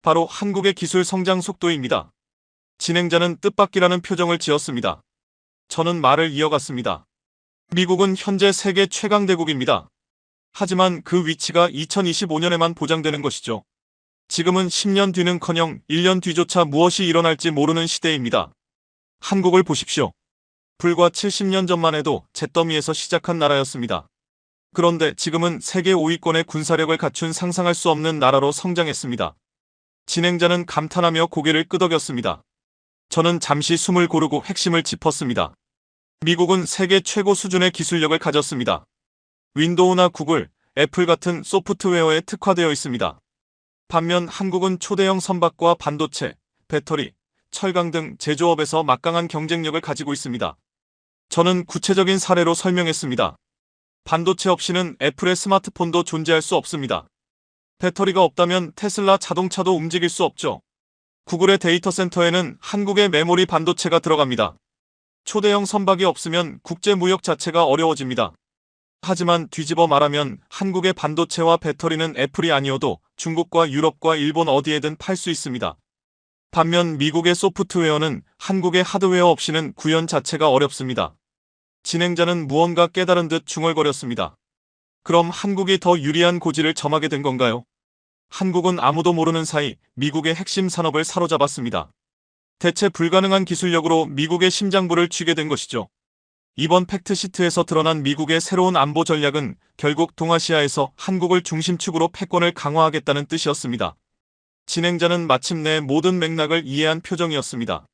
바로 한국의 기술 성장 속도입니다. 진행자는 뜻밖이라는 표정을 지었습니다. 저는 말을 이어갔습니다. 미국은 현재 세계 최강대국입니다. 하지만 그 위치가 2025년에만 보장되는 것이죠. 지금은 10년 뒤는커녕 1년 뒤조차 무엇이 일어날지 모르는 시대입니다. 한국을 보십시오. 불과 70년 전만 해도 잿더미에서 시작한 나라였습니다. 그런데 지금은 세계 5위권의 군사력을 갖춘 상상할 수 없는 나라로 성장했습니다. 진행자는 감탄하며 고개를 끄덕였습니다. 저는 잠시 숨을 고르고 핵심을 짚었습니다. 미국은 세계 최고 수준의 기술력을 가졌습니다. 윈도우나 구글, 애플 같은 소프트웨어에 특화되어 있습니다. 반면 한국은 초대형 선박과 반도체, 배터리, 철강 등 제조업에서 막강한 경쟁력을 가지고 있습니다. 저는 구체적인 사례로 설명했습니다. 반도체 없이는 애플의 스마트폰도 존재할 수 없습니다. 배터리가 없다면 테슬라 자동차도 움직일 수 없죠. 구글의 데이터 센터에는 한국의 메모리 반도체가 들어갑니다. 초대형 선박이 없으면 국제 무역 자체가 어려워집니다. 하지만 뒤집어 말하면 한국의 반도체와 배터리는 애플이 아니어도 중국과 유럽과 일본 어디에든 팔 수 있습니다. 반면 미국의 소프트웨어는 한국의 하드웨어 없이는 구현 자체가 어렵습니다. 진행자는 무언가 깨달은 듯 중얼거렸습니다. 그럼 한국이 더 유리한 고지를 점하게 된 건가요? 한국은 아무도 모르는 사이 미국의 핵심 산업을 사로잡았습니다. 대체 불가능한 기술력으로 미국의 심장부를 쥐게 된 것이죠. 이번 팩트시트에서 드러난 미국의 새로운 안보 전략은 결국 동아시아에서 한국을 중심축으로 패권을 강화하겠다는 뜻이었습니다. 진행자는 마침내 모든 맥락을 이해한 표정이었습니다.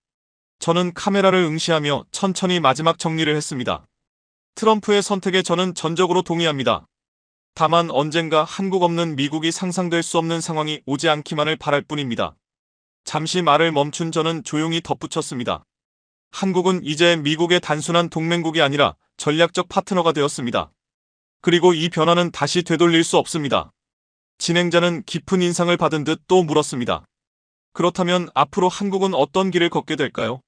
저는 카메라를 응시하며 천천히 마지막 정리를 했습니다. 트럼프의 선택에 저는 전적으로 동의합니다. 다만 언젠가 한국 없는 미국이 상상될 수 없는 상황이 오지 않기만을 바랄 뿐입니다. 잠시 말을 멈춘 저는 조용히 덧붙였습니다. 한국은 이제 미국의 단순한 동맹국이 아니라 전략적 파트너가 되었습니다. 그리고 이 변화는 다시 되돌릴 수 없습니다. 진행자는 깊은 인상을 받은 듯 또 물었습니다. 그렇다면 앞으로 한국은 어떤 길을 걷게 될까요?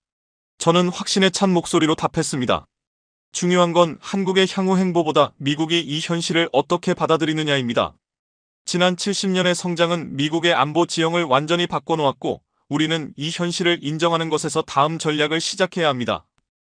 저는 확신에 찬 목소리로 답했습니다. 중요한 건 한국의 향후 행보보다 미국이 이 현실을 어떻게 받아들이느냐입니다. 지난 70년의 성장은 미국의 안보 지형을 완전히 바꿔놓았고 우리는 이 현실을 인정하는 것에서 다음 전략을 시작해야 합니다.